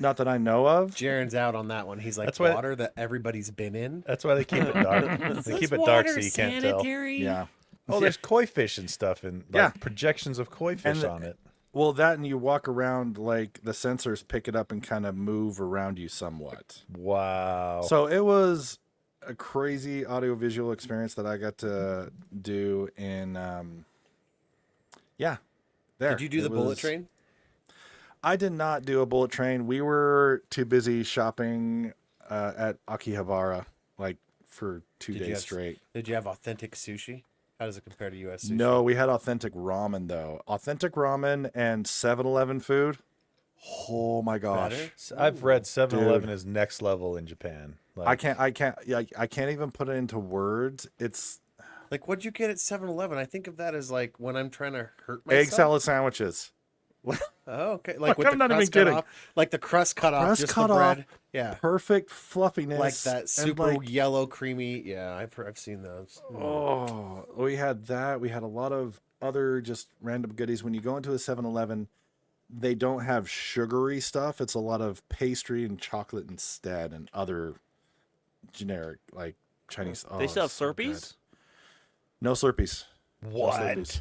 Not that I know of.
Jaren's out on that one. He's like,
That's why-
water that everybody's been in.
That's why they keep it dark. They keep it dark so you can't tell.
Yeah.
Oh, there's koi fish and stuff and like,
Yeah.
projections of koi fish on it.
Well, that and you walk around like the sensors pick it up and kind of move around you somewhat.
Wow.
So it was a crazy audiovisual experience that I got to do in, yeah, there.
Did you do
It
the bullet
was-
train?
I did not do a bullet train. We were too busy shopping at Akihabara, like for 2
Did you
days
have-
straight.
Did you have authentic sushi? How does it compare to U.S. sushi?
No, we had authentic ramen though. Authentic ramen and 7-Eleven food. Oh my gosh.
Better?
I've read 7-Eleven
Dude.
is next level in Japan. Like,
I can't even put it into words. It's
Like, what'd you get at 7-Eleven? I think of that as like when I'm trying to hurt
egg
myself.
salad sandwiches.
Oh, okay.
Like,
Like with
I'm
the
not even
crust cut
kidding.
off. Like the crust cut off,
Crust
just
cut
the
off,
bread. Yeah.
Perfect fluffiness.
Like that
and,
super
like,
yellow creamy. Yeah, I've seen those.
oh, we had that. We had a lot of other just random goodies. When you go into a 7-Eleven, they don't have sugary stuff. It's a lot of pastry and chocolate instead, and other generic like Chinese. Oh,
They still have
it's so
Slurpees?
good. No Slurpees. No
what?
Slurpees.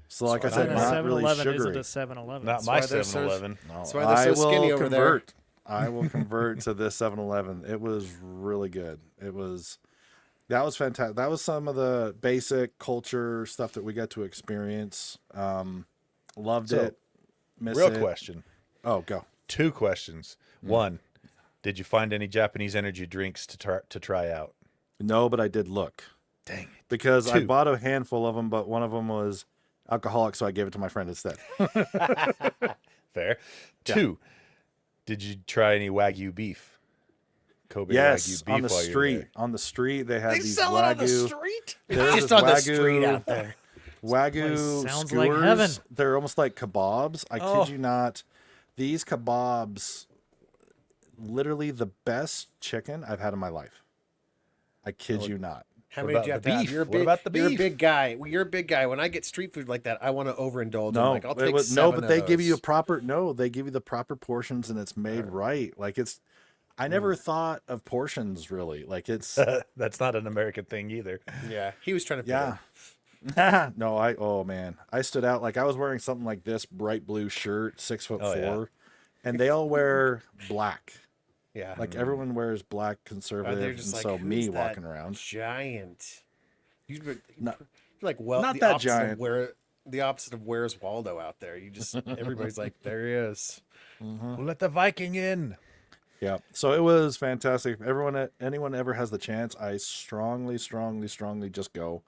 So like I
That's
said,
why
And a
not
7
really
Eleven
sugary.
isn't a 7 Eleven.
Not
That's
my
why they're so-
7-Eleven.
No,
That's why they're so skinny over there.
convert. I will convert to this 7-Eleven. It was really good. That was fantastic. That was some of the basic culture stuff that we got to experience. Loved
So,
it. Miss
Real
it.
question.
Oh, go.
2 questions. One, did you find any Japanese energy drinks to try out?
No, but I did look
Dang it.
because I
2.
bought a handful of them, but one of them was alcoholic, so I gave it to my friend instead.
Fair.
Yeah.
2, did you try any Wagyu beef? Kobe
Yes,
Wagyu beef
on the
while you were
street.
there?
On the street, they had
They
these
sell it on the
Wagyu.
street?
There's
Just
this
on the street out there.
Wagyu
place sounds like
skewers.
heaven.
They're almost like kebabs. I
Oh.
kid you not. These kebabs, literally the best chicken I've had in my life. I kid you not.
How
What
many
about
do you have
the
to have?
beef?
You're a
What
big,
about the
You're a
beef?
big guy. Well, you're a big guy. When I get street food like that, I want to overindulge. I'm
No,
like, I'll take
no,
7
but
of
they give you a
those.
proper. No, they give you the proper portions, and it's made right. Like it's. I never thought of portions really. Like it's.
That's not an American thing either.
Yeah, he was trying to.
Yeah. No, oh man, I stood out. Like I was wearing something like this bright blue shirt, 6'4",
Oh, yeah.
and they all wear black.
Yeah.
Like everyone wears black
they're
conservative,
just
and
like,
so me
"Who's that
walking around.
Giant. You're
Not-
like, well,
not
the
that
opposite
giant.
Of the opposite of where's Waldo out there. You just everybody's like, there he is.
We'll let the Viking in.
Yeah. So it was fantastic. If anyone ever has the chance, I strongly just go.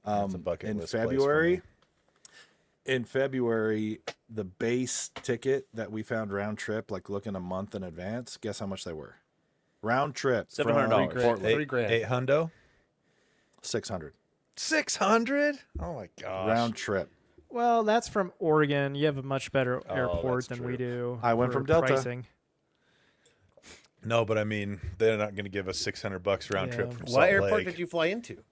That's a bucket
In
list place for
February.
me.
In February, the base ticket that we found round trip, like looking a month in advance, guess how much they were? Round trip, from
$700.
Portland,
$3,000.
800?
600
600? Oh my gosh.
round trip.
Well, that's from Oregon. You have a much better airport
that's
than we do.
I went
for
from Delta.
pricing.
No, but I mean, they're not going to give us $600 round trip
Yeah.
from
What
Salt
airport
Lake.
did you fly into?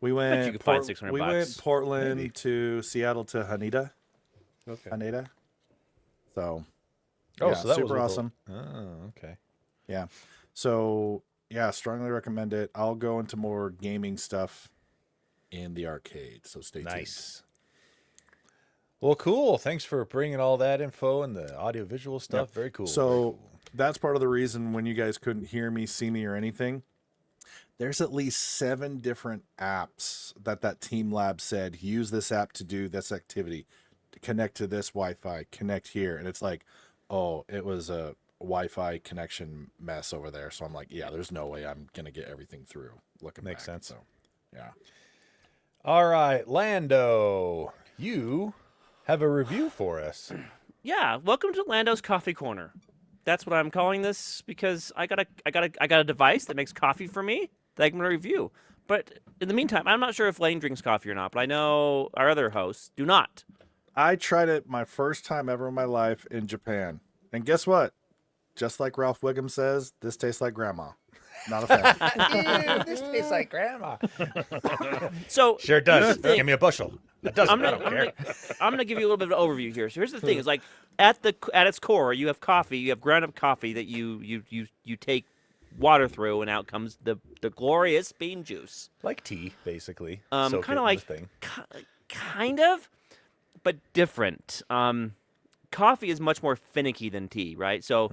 We
you
went.
could find 600
we
bucks.
went Portland
Maybe.
to Seattle to Haneda.
Okay.
Haneda. So.
Oh,
yeah,
so that
super
was with the-
awesome.
Oh, okay.
Yeah. So yeah, strongly recommend it. I'll go into more gaming stuff in the arcade. So stay tuned.
Nice. Well, cool. Thanks for bringing all that info and the audio-visual stuff. Very cool.
So
very cool.
that's part of the reason when you guys couldn't hear me, see me, or anything. There's at least 7 different apps that Team Lab said, use this app to do this activity, to connect to this Wi-Fi, connect here. And it's like, oh, it was a Wi-Fi connection mess over there. So I'm like, yeah, there's no way I'm going to get everything through. Looking
Makes
back.
sense.
So, yeah.
All right, Lando, you have a review for us.
Yeah, welcome to Lando's Coffee Corner. That's what I'm calling this because I got a device that makes coffee for me that I can review. But in the meantime, I'm not sure if Lane drinks coffee or not, but I know our other hosts do not.
I tried it my first time ever in my life in Japan. And guess what? Just like Ralph Wiggum says, this tastes like grandma. Not a fan.
This tastes like grandma.
So
Sure
here's
does.
the thing.
Give me a bushel. It doesn't.
I'm
I
gonna,
don't care.
I'm gonna give you a little bit of an overview here. So here's the thing: is like at its core, you have coffee. You have ground up coffee that you take water through, and out comes the glorious bean juice.
Like tea, basically.
Kind
Soak it
of
in
like
the thing.
kind of, but different. Coffee is much more finicky than tea, right? So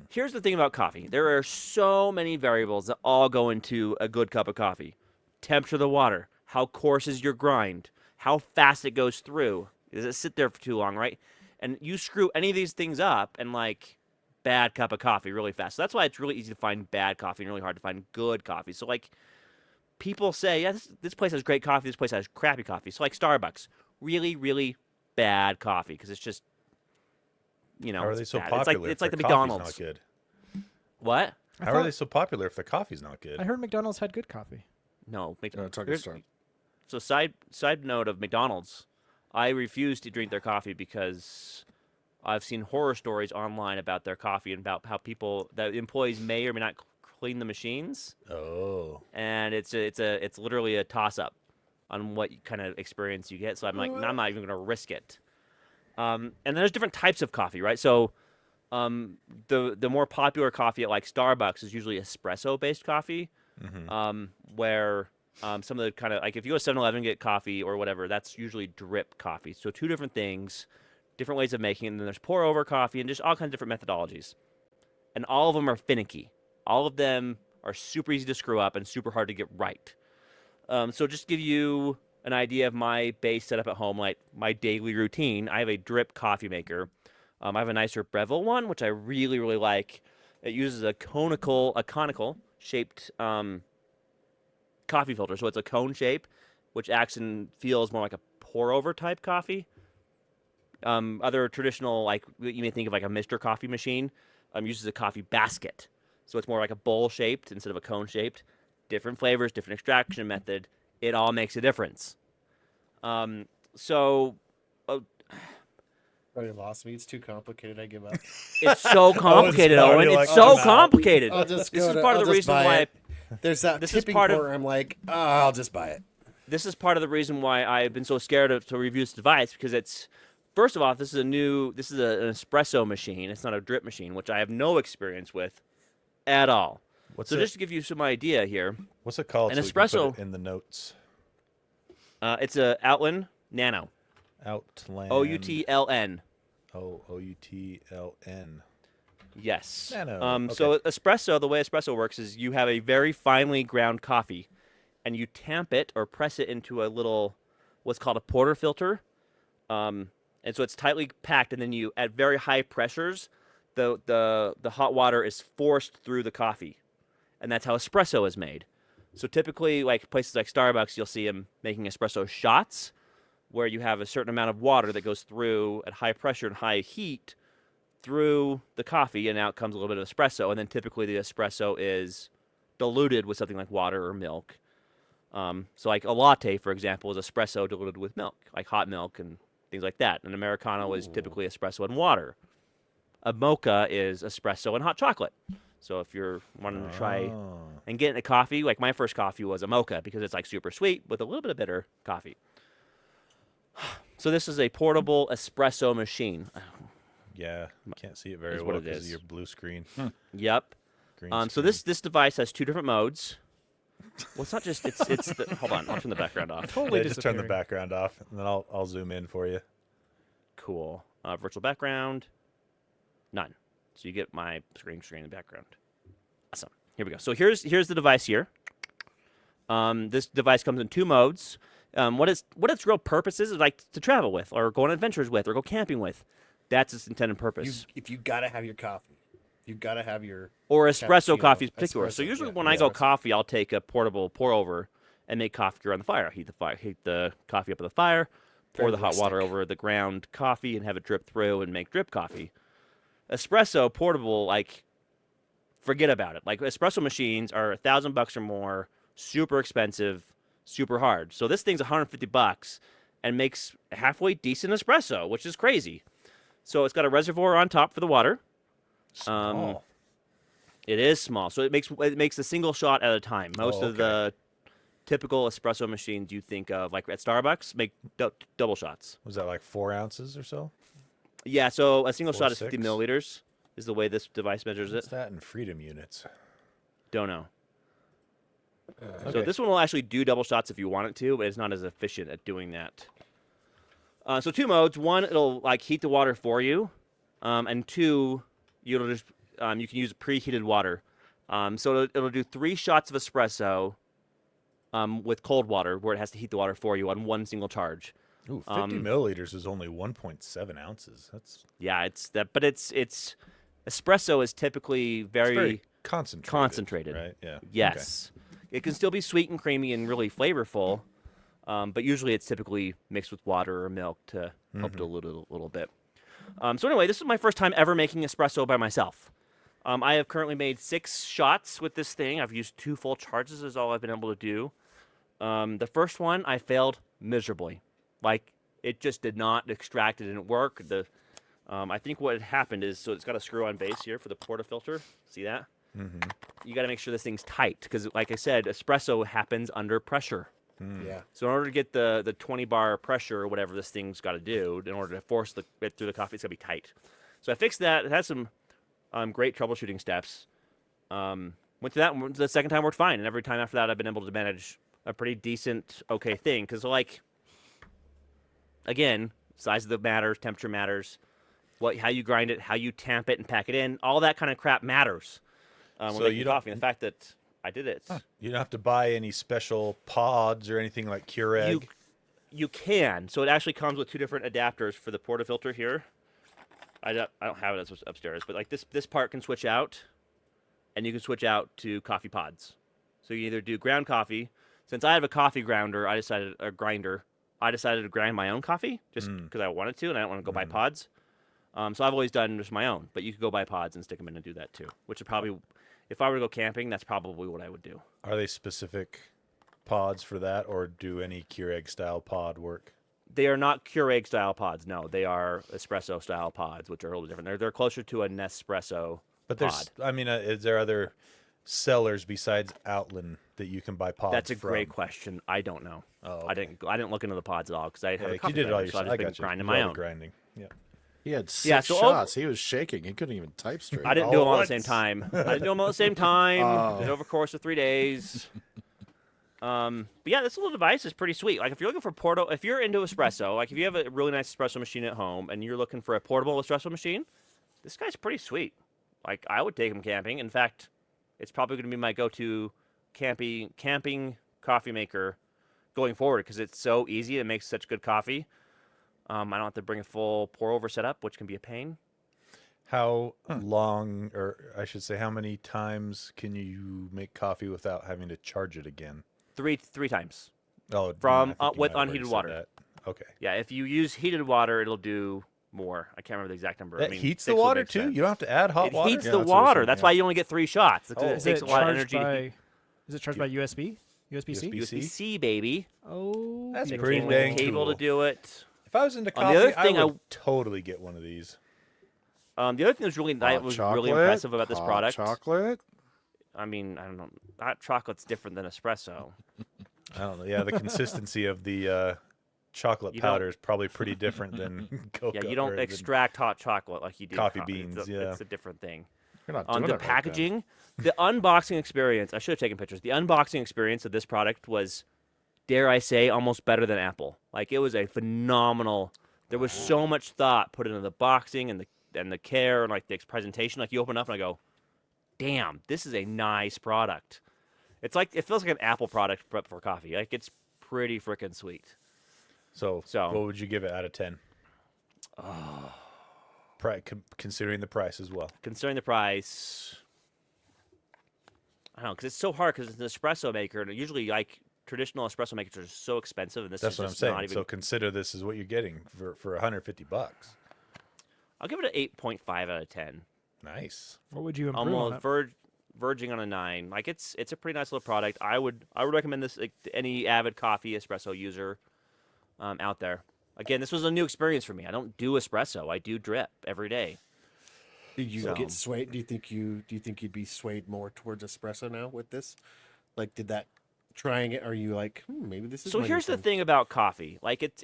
here's the thing about coffee: there are so many variables that all go into a good cup of coffee. Temperature of the water, how coarse is your grind, how fast it goes through. Does it sit there for too long, right? And you screw any of these things up, and like bad cup of coffee really fast. So that's why it's really easy to find bad coffee and really hard to find good coffee. So like people say, yeah, this place has great coffee, this place has crappy coffee. So like Starbucks, really, really bad coffee because it's just
How are they
it's
so
bad.
popular?
It's
if
like the
their coffee's
McDonald's.
Not good.
What?
I
How are
thought-
they so popular if the coffee's not good?
I heard McDonald's had good coffee.
No,
No, it's not
here's-
good start.
So side note of McDonald's, I refuse to drink their coffee because I've seen horror stories online about their coffee and about how the employees may or may not clean the machines,
Oh,
and it's literally a toss up on what kind of experience you get. So I'm like, no, I'm not even going to risk it. And then there's different types of coffee, right? So the more popular coffee at like Starbucks is usually espresso based coffee, where some of the kind of like if you go to 7-Eleven and get coffee or whatever, that's usually drip coffee. So two different things, different ways of making it. And then there's pour over coffee and just all kinds of different methodologies. And all of them are finicky. All of them are super easy to screw up and super hard to get right. So just to give you an idea of my base setup at home, like my daily routine, I have a drip coffee maker. I have a nicer Breville one, which I really, really like. It uses a conical shaped coffee filter. So it's a cone shape, which acts and feels more like a pour-over type coffee. Other traditional, like you may think of like a Mr. Coffee machine, uses a coffee basket. So it's more like a bowl-shaped instead of a cone-shaped. Different flavors, different extraction method. It all makes a difference. So
Already lost me. It's too complicated. I give up.
it's so complicated,
already
Owen.
like,
It's so
I'm out.
complicated.
I'll just
This
go
is
to-
part of
I'll
the
just
reason
buy
why.
it. There's that
This is
tipping
part of-
point where I'm like, oh, I'll just buy it.
This is part of the reason why I've been so scared to review this device, because it's, first of all, this is an espresso machine. It's not a drip machine, which I have no experience with at all.
what's
So
it?
just to give you some idea here,
What's it called?
an
so we can put
espresso-
it in the notes.
it's a Outln Nano.
Outland.
Outln.
Outln.
Yes.
Nano,
So espresso, the way espresso works is you have a very finely ground coffee, and you tamp it or press it into a little, what's called a portafilter. And so it's tightly packed, and then you, at very high pressures, the hot water is forced through the coffee, and that's how espresso is made. So typically, like places like Starbucks, you'll see them making espresso shots, where you have a certain amount of water that goes through at high pressure and high heat through the coffee, and out comes a little bit of espresso. And then typically the espresso is diluted with something like water or milk. So like a latte, for example, is espresso diluted with milk, like hot milk and things like that. An Americano is typically espresso and water. A mocha is espresso and hot chocolate. So if you're wanting to try and get into coffee, like my first coffee was a mocha because it's like super sweet with a little bit of bitter coffee. So this is a portable espresso machine.
Yeah, can't see it very
Is
well
what it
because
is.
of your blue screen.
Yep.
Green
So
screen.
this device has two different modes. Well, it's not just it's the, hold on, I'll turn the background off.
Totally
Yeah, just turn the
disappearing.
background off, and then I'll zoom in for you.
Cool. Virtual background, none. So you get my screen in the background. Awesome. Here we go. So here's the device here. This device comes in two modes. What its real purpose is like to travel with, or go on adventures with, or go camping with. That's its intended purpose.
If you gotta have your coffee, you gotta have your
Or espresso
cappuccino,
coffee in particular. So
espresso,
usually
yeah,
when I go
espresso.
coffee, I'll take a portable pour over and make coffee around the fire. Heat the coffee up on the fire, pour
Very
the hot water
rustic.
over the ground coffee, and have it drip through and make drip coffee. Espresso portable, like, forget about it. Like espresso machines are $1,000 or more, super expensive, super hard. So this thing's $150 and makes a halfway decent espresso, which is crazy. So it's got a reservoir on top for the water.
Small.
It is small, so it makes a single shot at a time. Most
Oh,
of the typical espresso machines you think of, like at Starbucks, make double shots.
Was that like 4 ounces or so?
Yeah, so a single
4
shot
or
is 50
6?
milliliters, is the way this device measures it.
What's that in freedom units?
Don't know. So
Okay.
this one will actually do double shots if you want it to, but it's not as efficient at doing that. So two modes: one, it'll like heat the water for you, and two, you can use preheated water. So it'll do 3 shots of espresso with cold water, where it has to heat the water for you on one single charge.
Ooh, 50 milliliters is only 1.7 ounces. That's
Yeah, but it's espresso is typically
very concentrated. Right? Yeah.
Yes. It can still be sweet and creamy and really flavorful, but usually it's typically mixed with water or milk to help dilute it a little bit. So anyway, this is my first time ever making espresso by myself. I have currently made 6 shots with this thing. I've used 2 full charges is all I've been able to do. The first one, I failed miserably. Like, it just did not extract. It didn't work. I think what had happened is, so it's got a screw-on base here for the portafilter. See that?
Mm-hmm.
You got to make sure this thing's tight because, like I said, espresso happens under pressure.
Yeah.
So in order to get the 20 bar pressure or whatever this thing's got to do, in order to force it through the coffee, it's got to be tight. So I fixed that. It had some great troubleshooting steps. Went through that. The second time worked fine. And every time after that, I've been able to manage a pretty decent, okay thing. Because, like, again, size of the matters, temperature matters, how you grind it, how you tamp it and pack it in, all that kind of crap matters. When
So
making
you don't-
coffee. And the fact that I did it.
You don't have to buy any special pods or anything like Keurig.
You can. So it actually comes with 2 different adapters for the portafilter here. I don't have it upstairs, but like this part can switch out, and you can switch out to coffee pods. So you either do ground coffee. Since I have a coffee grinder, I decided to grind my own coffee just because I wanted to, and I don't want to go buy pods. So I've always done just my own, but you could go buy pods and stick them in and do that too, which would probably, if I were to go camping, that's probably what I would do.
Are they specific pods for that, or do any Keurig style pod work?
They are not Keurig style pods. No, they are espresso style pods, which are a little different. They're closer to a Nespresso
But
pod.
there's, I mean, is there other sellers besides Outln that you can buy pods
That's a
from?
great question. I don't know.
Oh,
I didn't look into the pods at all because I had
Yeah,
a
you
coffee
did it all
grinder, so
yourself.
I've
I
just been
got you.
grinding
You
my
did all the
own.
grinding. Yeah.
He had 6
Yeah, so
shots. He was shaking. He couldn't even type straight.
I didn't
all
do them
at
all at the same
once.
time. I didn't do them all at the same time.
Oh.
Did it over the course of 3 days. But yeah, this little device is pretty sweet. Like if you're looking for if you're into espresso, like if you have a really nice espresso machine at home and you're looking for a portable espresso machine, this guy's pretty sweet. Like I would take him camping. In fact, it's probably going to be my go-to camping coffee maker going forward because it's so easy. It makes such good coffee. I don't have to bring a full pour-over setup, which can be a pain.
How long, or I should say, how many times can you make coffee without having to charge it again?
Three times.
Oh,
From,
I think you
with
might have already
unheated
said
water.
that. Okay.
Yeah, if you use heated water, it'll do more. I can't remember the exact number.
That
I mean,
heats the
6 would
water
make
too.
sense.
You don't have to add hot
It
water.
heats
Yeah,
the
that's what I was
water.
saying,
That's
yeah.
why you only get 3 shots. It
Is
takes
it
a lot of
charged
energy.
by? Is it charged by USB? USB-C?
USB-C?
USB-C, baby.
Oh,
That's
beautiful.
pretty
Came with a
dang
cable
cool.
to do it.
If I was into
On
coffee,
the other thing,
I would totally get one of these.
The other thing that was really impressive about this
hot
product.
Chocolate.
I mean, I don't know. Hot chocolate's different than espresso.
I don't know. Yeah, the consistency of the chocolate
You don't-
powder is probably pretty different than cocoa.
Yeah, you don't
or than
extract hot chocolate like you do
coffee
coffee.
beans,
It's
yeah.
it's a different thing.
You're not
On
doing
the
it right then.
packaging, the unboxing experience. I should have taken pictures. The unboxing experience of this product was, dare I say, almost better than Apple. Like it was a phenomenal. There was so much thought put into the boxing and the care and like the presentation. Like you open up and I go, damn, this is a nice product. It's like it feels like an Apple product but for coffee. Like it's pretty freaking sweet.
So,
So-
what would you give it out of 10? Considering the price as well.
Considering the price, I don't know, because it's so hard because it's an espresso maker, and usually like traditional espresso makers are so expensive, and this
That's
is
what I'm
just
saying.
not even.
So consider this is what you're getting for $150.
I'll give it an 8.5 out of 10.
Nice.
What would you improve on
Almost
it?
verging on a 9. Like it's a pretty nice little product. I would recommend this like, to any avid coffee espresso user out there. Again, this was a new experience for me. I don't do espresso. I do drip every day.
Did you
So-
get swayed? Do you think you'd be swayed more towards espresso now with this? Like, did that trying it? Are you like, maybe this is?
So
my new
here's the
thing?
thing about coffee. Like it's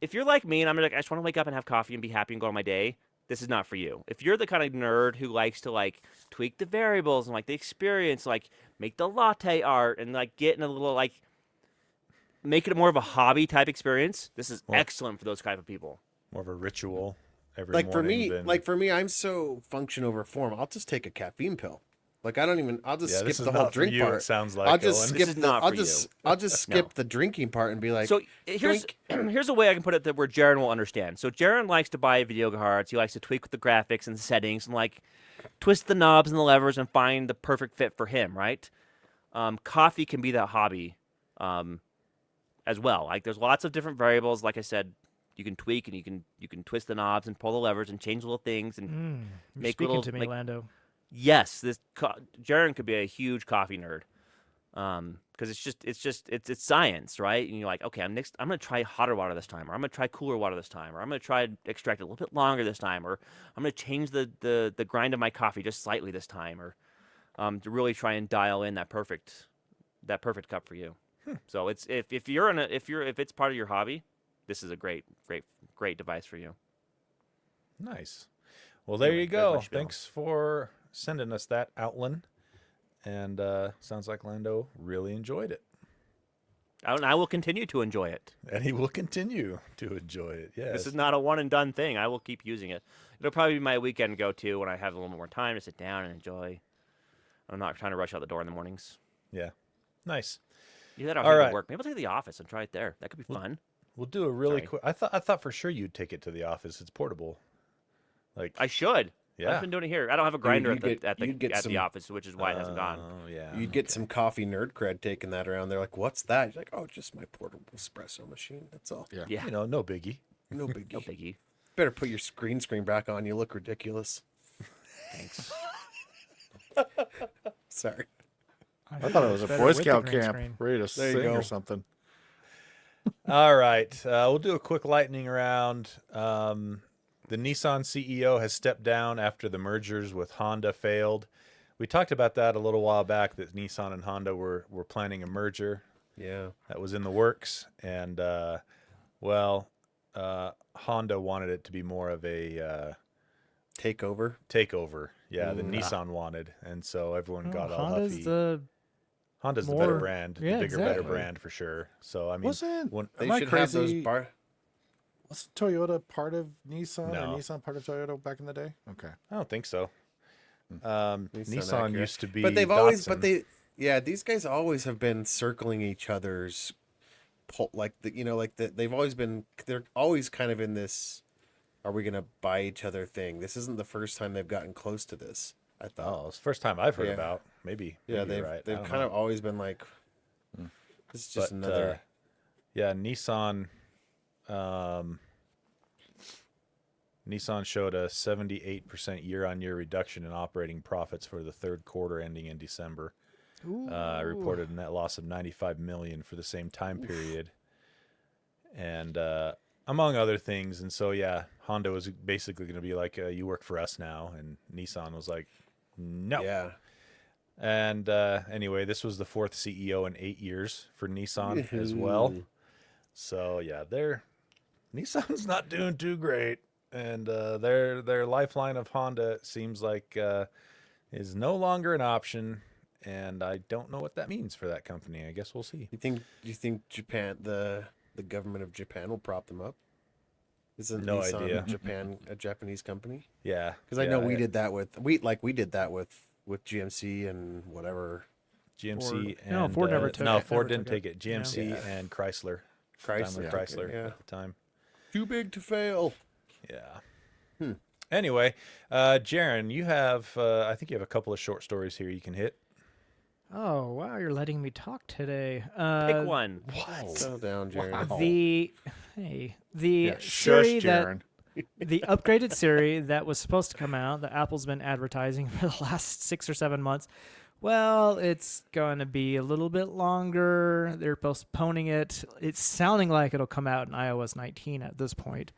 if you're like me and I'm like I just want to wake up and have coffee and be happy and go on my day, this is not for you. If you're the kind of nerd who likes to like tweak the variables and like the experience, like make the latte art and like get in a little like make it more of a hobby type experience, this is
Well-
excellent for those type of people.
More of a ritual every
Like for
morning
me,
than-
I'm so function over form. I'll just take a caffeine pill. Like I don't even. I'll just
Yeah,
skip
this is
the whole
not for
drink
you,
part.
it sounds like,
I'll just
Owen.
skip
This is
the.
not
I'll
for
just.
you.
I'll just skip the drinking part and be like.
So here's
drink.
here's a way I can put it that where Jaron will understand. So Jaron likes to buy video cards. He likes to tweak with the graphics and settings and like twist the knobs and the levers and find the perfect fit for him. Right? Coffee can be that hobby as well. Like there's lots of different variables. Like I said, can tweak and you can twist the knobs and pull the levers and change little things and
You're
make
speaking
little
to me,
make,
Lando.
yes, Jaron could be a huge coffee nerd. Because it's science, right? And you're like, okay, I'm gonna try hotter water this time, or I'm gonna try cooler water this time, or I'm gonna try extract it a little bit longer this time, or I'm gonna change the grind of my coffee just slightly this time, or to really try and dial in that perfect cup for you. So it's if it's part of your hobby, this is a great device for you.
Nice. Well, there
Anyway,
you
there's
go.
my spiel.
Thanks for sending us that, Outln. And sounds like Lando really enjoyed it.
And I will continue to enjoy it.
And he will continue to enjoy it. Yes.
This is not a one and done thing. I will keep using it. It'll probably be my weekend go-to when I have a little more time to sit down and enjoy. I'm not trying to rush out the door in the mornings.
Yeah. Nice.
You that I'll
All
take it
right.
to work. Maybe I'll take it to the office and try it there. That could be fun.
We'll do a really
Sorry.
quick. I thought for sure you'd take it to the office. It's portable. Like
I should.
Yeah.
I've been doing it here. I don't have a grinder
you'd get
at the
some-
office, which is why it hasn't gone.
Oh yeah.
You'd get some coffee nerd cred taking that around. They're like, "What's that?" You're like, "Oh, just my portable espresso machine. That's all.
Yeah.
Yeah.
No biggie.
No biggie.
No biggie.
Better put your green screen back on. You look ridiculous."
Thanks.
Sorry.
I thought it was a
Better
Boy
with the
Scout
green
camp,
screen.
ready to
There you
sing
go.
or something.
All right. We'll do a quick lightning round. The Nissan CEO has stepped down after the mergers with Honda failed. We talked about that a little while back, that Nissan and Honda were planning a merger
Yeah.
that was in the works. And, Honda wanted it to be more of a
Takeover.
takeover. Yeah, than
Ooh.
Nissan wanted. And so everyone got all
Honda's
huffy.
the
Honda's the better
more-
brand,
yeah,
the bigger, better
exactly.
brand for sure. So, I mean,
Wasn't
when,
They
Am I
should have those
crazy?
bar.
Was Toyota part of Nissan
No.
or Nissan part of Toyota back in the day? Okay.
I don't think so.
Nissan
Nissan
Acura.
used to be
But they've always,
Datsun.
these guys always have been circling each other's, they've always been, they're always kind of in this, are we gonna buy each other thing? This isn't the first time they've gotten close to this. I thought.
Oh, it's the first time I've heard
Yeah.
about. Maybe.
Yeah,
maybe
they've
you're right. I
they've
don't
kind
know.
of always been like, this is just
But,
another.
yeah, Nissan showed a 78% year-on-year reduction in operating profits for the third quarter ending in December. Reported a net loss of $95 million for the same time period, and among other things. And so, yeah, Honda was basically going to be like, "You work for us now," and Nissan was like, "No."
Yeah.
And anyway, this was the fourth CEO in 8 years for Nissan as well. So yeah, Nissan's not doing too great, and their lifeline of Honda seems like is no longer an option, and I don't know what that means for that company. I guess we'll see.
Do you think Japan, the government of Japan, will prop them up? Isn't
No
Nissan
idea.
Japan a Japanese company?
Yeah,
Because I know we did that with with GMC and whatever.
GMC
Ford.
and
No, Ford never took
no,
it.
Ford
Never
didn't
took
take it. GMC and Chrysler.
Chrysler.
Chrysler
Yeah.
at the time.
Too big to fail.
Yeah. Anyway, Jaron, you have I think you have a couple of short stories here you can hit.
Oh wow, you're letting me talk today.
Pick one.
Settle down, Jared.
The
Yeah,
Siri
shush,
that
Jaron.
the upgraded Siri that was supposed to come out, that Apple's been advertising for the last 6 or 7 months. Well, it's going to be a little bit longer. They're postponing it. It's sounding like it'll come out in iOS 19 at this point.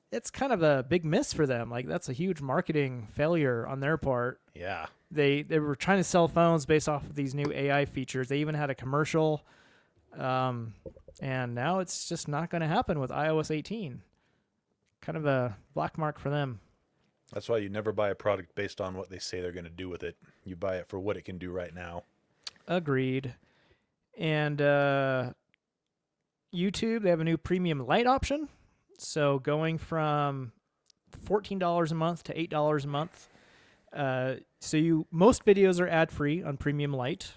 It's kind of a big miss for them. Like, that's a huge marketing failure on their part.
Yeah.
They were trying to sell phones based off of these new AI features. They even had a commercial, and now it's just not going to happen with iOS 18. Kind of a black mark for them.
That's why you never buy a product based on what they say they're going to do with it. You buy it for what it can do right now.
Agreed. And YouTube, they have a new Premium Lite option. So going from $14 a month to $8 a month. Most videos are ad-free on Premium Lite.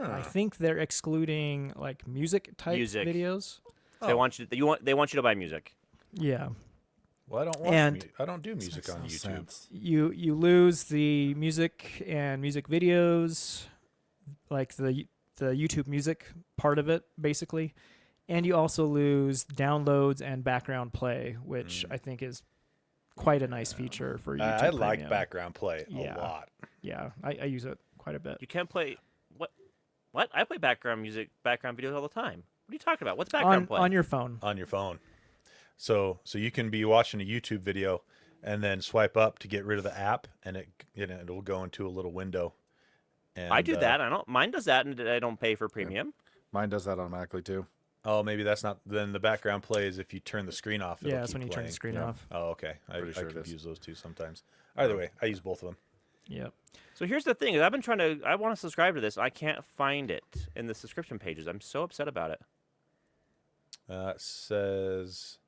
I think they're excluding like music type
Music.
videos.
They want you. They want you to buy music.
Yeah.
Well, I don't watch
And-
I don't do music
Makes
on
no
YouTube.
sense.
You lose the music and music videos, like the YouTube music part of it, basically. and you also lose downloads and background play, which I think is quite a nice feature for YouTube
I like
Premium.
background play
Yeah.
a lot.
Yeah, I use it quite a bit.
You can't play what? What? I play background music, background videos all the time. What are you talking about? What's background play?
On your phone.
On your phone. So you can be watching a YouTube video and then swipe up to get rid of the app, and it'll go into a little window. And,
I do that. I don't. Mine does that, and I don't pay for premium.
Mine does that automatically too.
Oh, maybe that's not. Then the background play is if you turn the screen off. It'll
Yeah, that's
keep
when you turn the
playing.
screen
Yeah.
off.
Oh, okay. I
Pretty sure it
confuse
is.
those two sometimes. Either way, I use both of them.
Yep.
So here's the thing: is I've been trying to. I want to subscribe to this. I can't find it in the subscription pages. I'm so upset about it.
It says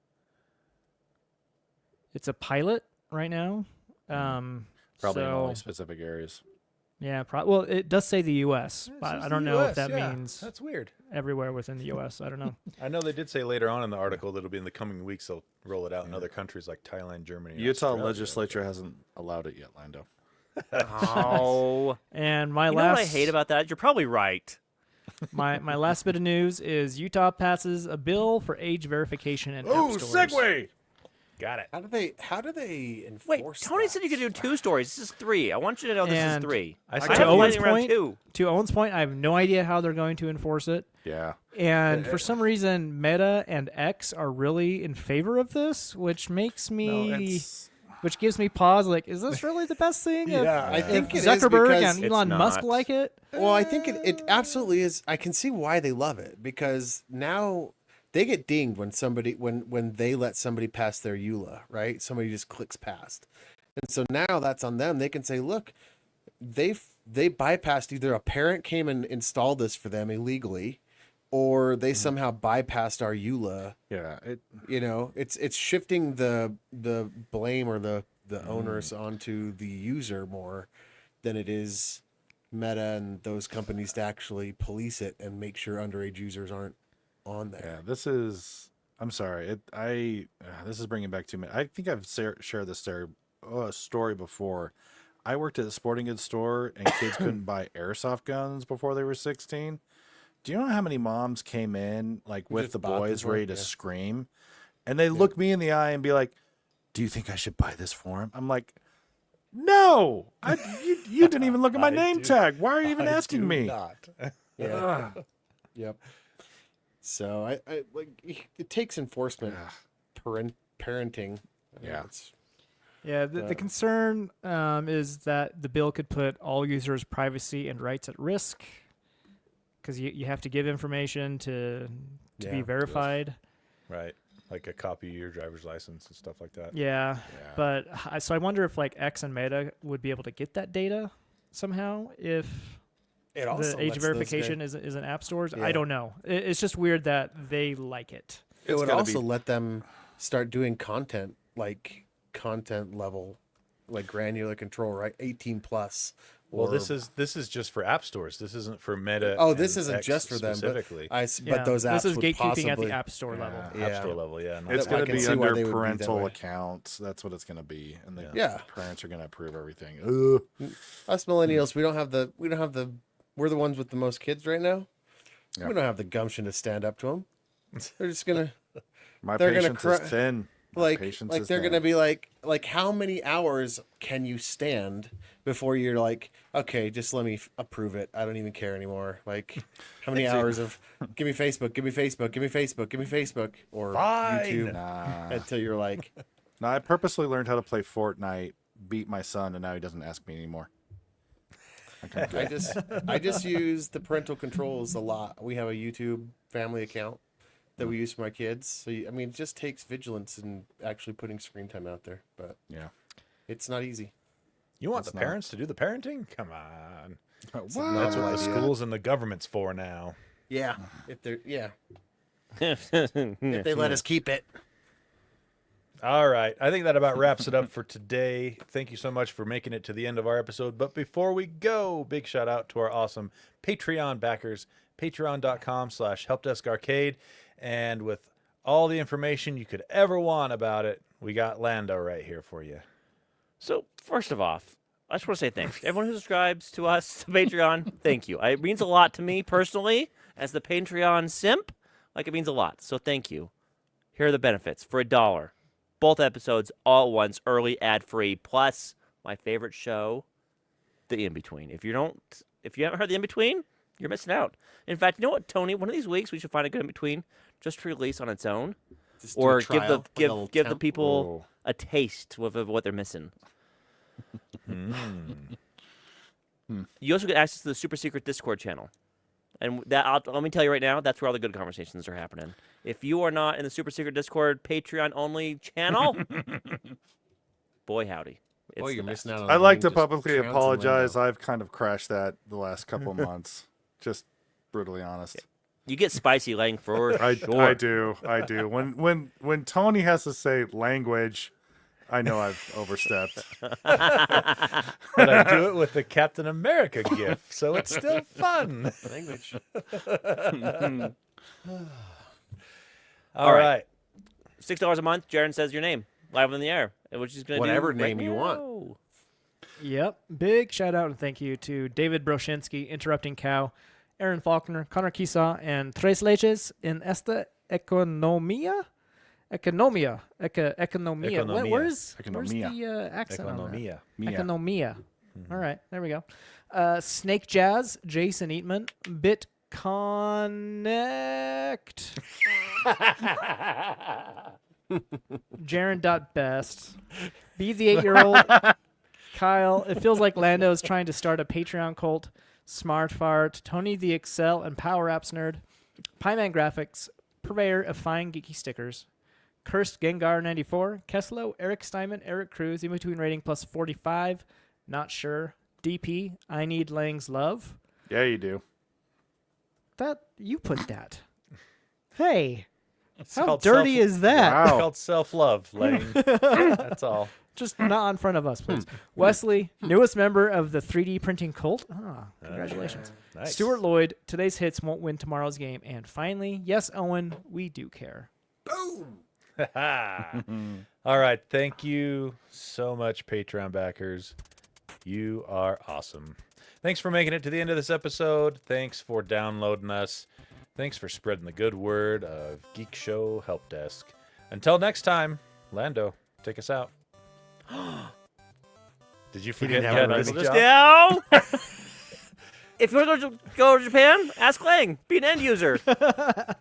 It's a pilot right now.
Probably in
so,
only specific areas.
Yeah, well, it does say the U.S., but I don't know if that means
that's weird.
everywhere within the U.S. I don't know.
I know they did say later on in the article that it'll be in the coming weeks. They'll roll it out in other countries like Thailand, Germany. and
Utah
Australia.
legislature hasn't allowed it yet, Lando.
Oh,
And my
you know
last,
what I hate about that? You're probably right.
my last bit of news is Utah passes a bill for age verification in app stores.
Got it.
How do they enforce
Wait, Tony
that?
said you could do 2 stories. This is 3. I want you to know this
And
is 3.
I
I
said
have
to
lightning
Owen's
round
point,
2.
To Owen's point, I have no idea how they're going to enforce it.
Yeah.
And for some reason, Meta and X are really in favor of this, which makes me, which gives me pause. Like, is this really the best thing?
Yeah, I
if
think it is
Zuckerberg
because
and
it's
Elon Musk
not.
like it.
Well, I think it absolutely is. I can see why they love it because now they get dinged when somebody when they let somebody pass their EULA, right? Somebody just clicks past, and so now that's on them. They can say, look, they bypassed, either a parent came and installed this for them illegally, or they somehow bypassed our EULA.
Yeah.
It's shifting the blame or the onus onto the user more than it is Meta and those companies to actually police it and make sure underage users aren't on
Yeah.
there.
This is. I'm sorry. This is bringing back too many. I think I've shared this story before. I worked at a sporting goods store, and kids couldn't buy airsoft guns before they were 16. Do you know how many moms came in with
Just
the
bought
boys
this one?
ready to
Yeah.
scream, and they look me in the eye and be like, "Do you think I should buy this for him?" I'm like, "No, you didn't even look at my
I
name
do.
tag. Why are you even
I
asking
do
me?"
Not.
Yeah. Yep. So I it takes enforcement, parenting.
Yeah.
Yeah, the concern is that the bill could put all users' privacy and rights at risk because you have to give information to be
Yeah.
verified.
Right. Like a copy of your driver's license and stuff like that.
Yeah, but so I wonder if X and Meta would be able to get that data somehow if
It also
the age
lets those
verification
guys-
is in app stores.
Yeah.
I don't know. It's just weird that they like it.
It
It's
would
gotta
also
be-
let them start doing content level, like granular control, right? 18 plus.
Well,
or-
this is just for app stores. This isn't for Meta.
Oh, this
and
isn't
X
just for them,
specifically.
but
Yeah,
those apps
this is
would
gatekeeping
possibly,
at the app store level.
App
Yeah.
store level, yeah.
It's
I
going to
can
be
see why
under
they would be that
parental
way.
accounts. That's what it's going to be, and the
Yeah.
parents are going to approve everything. Ugh.
Us millennials, we don't have the we're the ones with the most kids right now.
Yeah.
We don't have the gumption to stand up to them. They're just gonna
My
They're gonna
patience is
cry-
thin. My patience is
they're
thin.
gonna be like how many hours can you stand before you're like, okay, just let me approve it. I don't even care anymore. Like how many hours of give me Facebook, give me Facebook, give me Facebook, give me Facebook or
Fine.
YouTube
Nah.
until you're like,
No, I purposely learned how to play Fortnite, beat my son, and now he doesn't ask me anymore.
I just use the parental controls a lot. We have a YouTube family account that we use for my kids. So it just takes vigilance and actually putting screen time out there, but
Yeah.
it's not easy.
You want
It's
the
not.
parents to do the parenting? Come on.
What?
That's what the
idea.
schools and the government's for now.
Yeah, if they let us keep it.
All right. I think that about wraps it up for today. Thank you so much for making it to the end of our episode. But before we go, big shout out to our awesome Patreon backers, patreon.com/helpdeskarcade. And with all the information you could ever want about it, we got Lando right here for you.
So, first of all, I just want to say thanks. Everyone who subscribes to us to Patreon, thank you. It means a lot to me personally as the Patreon simp. Like, it means a lot. So thank you. Here are the benefits. For $1, both episodes all at once, early, ad-free, plus my favorite show, The In-Between. If you haven't heard The In-Between, you're missing out. In fact, you know what, Tony? One of these weeks we should find a good In-Between just to release on its own,
Just do a
or
trial, like a little
give the
temp.
people a taste of what they're missing. You also get access to the super secret Discord channel. And let me tell you right now, that's where all the good conversations are happening. If you are not in the super secret Discord Patreon only channel, boy howdy. It's
Boy, you're
the best.
missing out on
I'd like to
just
publicly
trouncing
apologize.
Lando.
I've kind of crashed that the last couple of months. Just brutally honest.
You get spicy laying for
I
sure.
do. When Tony has to say language, I know I've overstepped.
But I do it with the Captain America gif, so it's still fun.
Language.
All right.
$6 a month, Jaron says your name live on the air, which is going to
Whatever
do right
name you want.
now.
Yep. Big shout out and thank you to David Broshinsky, Interrupting Cow, Aaron Faulkner, Connor Kisa, and Tres Leches in esta economia. Economia.
Economia.
Where's
Economia.
the accent on that?
Economia.
Economia. All right, there we go. Snake Jazz, Jason Eatman, BitConnect, Jaron.best, Be the 8-year-old, Kyle. It feels like Lando is trying to start a Patreon cult. Smart Fart, Tony the Excel and Power Apps Nerd, Pieman Graphics, purveyor of fine geeky stickers, Cursed Gengar 94, Keslo, Eric Steinman, Eric Cruz, in between rating plus 45, not sure, DP, I Need Lang's Love.
Yeah, you do.
That you put that. Hey,
It's
how
called
dirty is that?
Wow.
It's called self-love, Lane. That's all.
Just not in front of us, please. Wesley, newest member of the 3D printing cult. Congratulations.
Nice.
Stuart Lloyd, today's hits won't win tomorrow's game. And finally, yes, Owen, we do care.
All right. Thank you so much, Patreon backers. You are awesome. Thanks for making it to the end of this episode. Thanks for downloading us. Thanks for spreading the good word of Geek Show Helpdesk. Until next time, Lando, take us out. Did you forget
didn't
you
have
had
a
a
reason.
nice
Just
job?
now. If you want to go to Japan, ask Lang. Be an end user.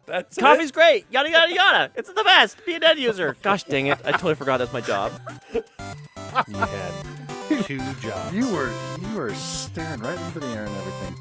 That's
Coffee's great. Yada, yada, yada. It's the best. Be an end user. Gosh dang it. I totally forgot that's my job.
You had 2 jobs.
You were staring right into the air and everything.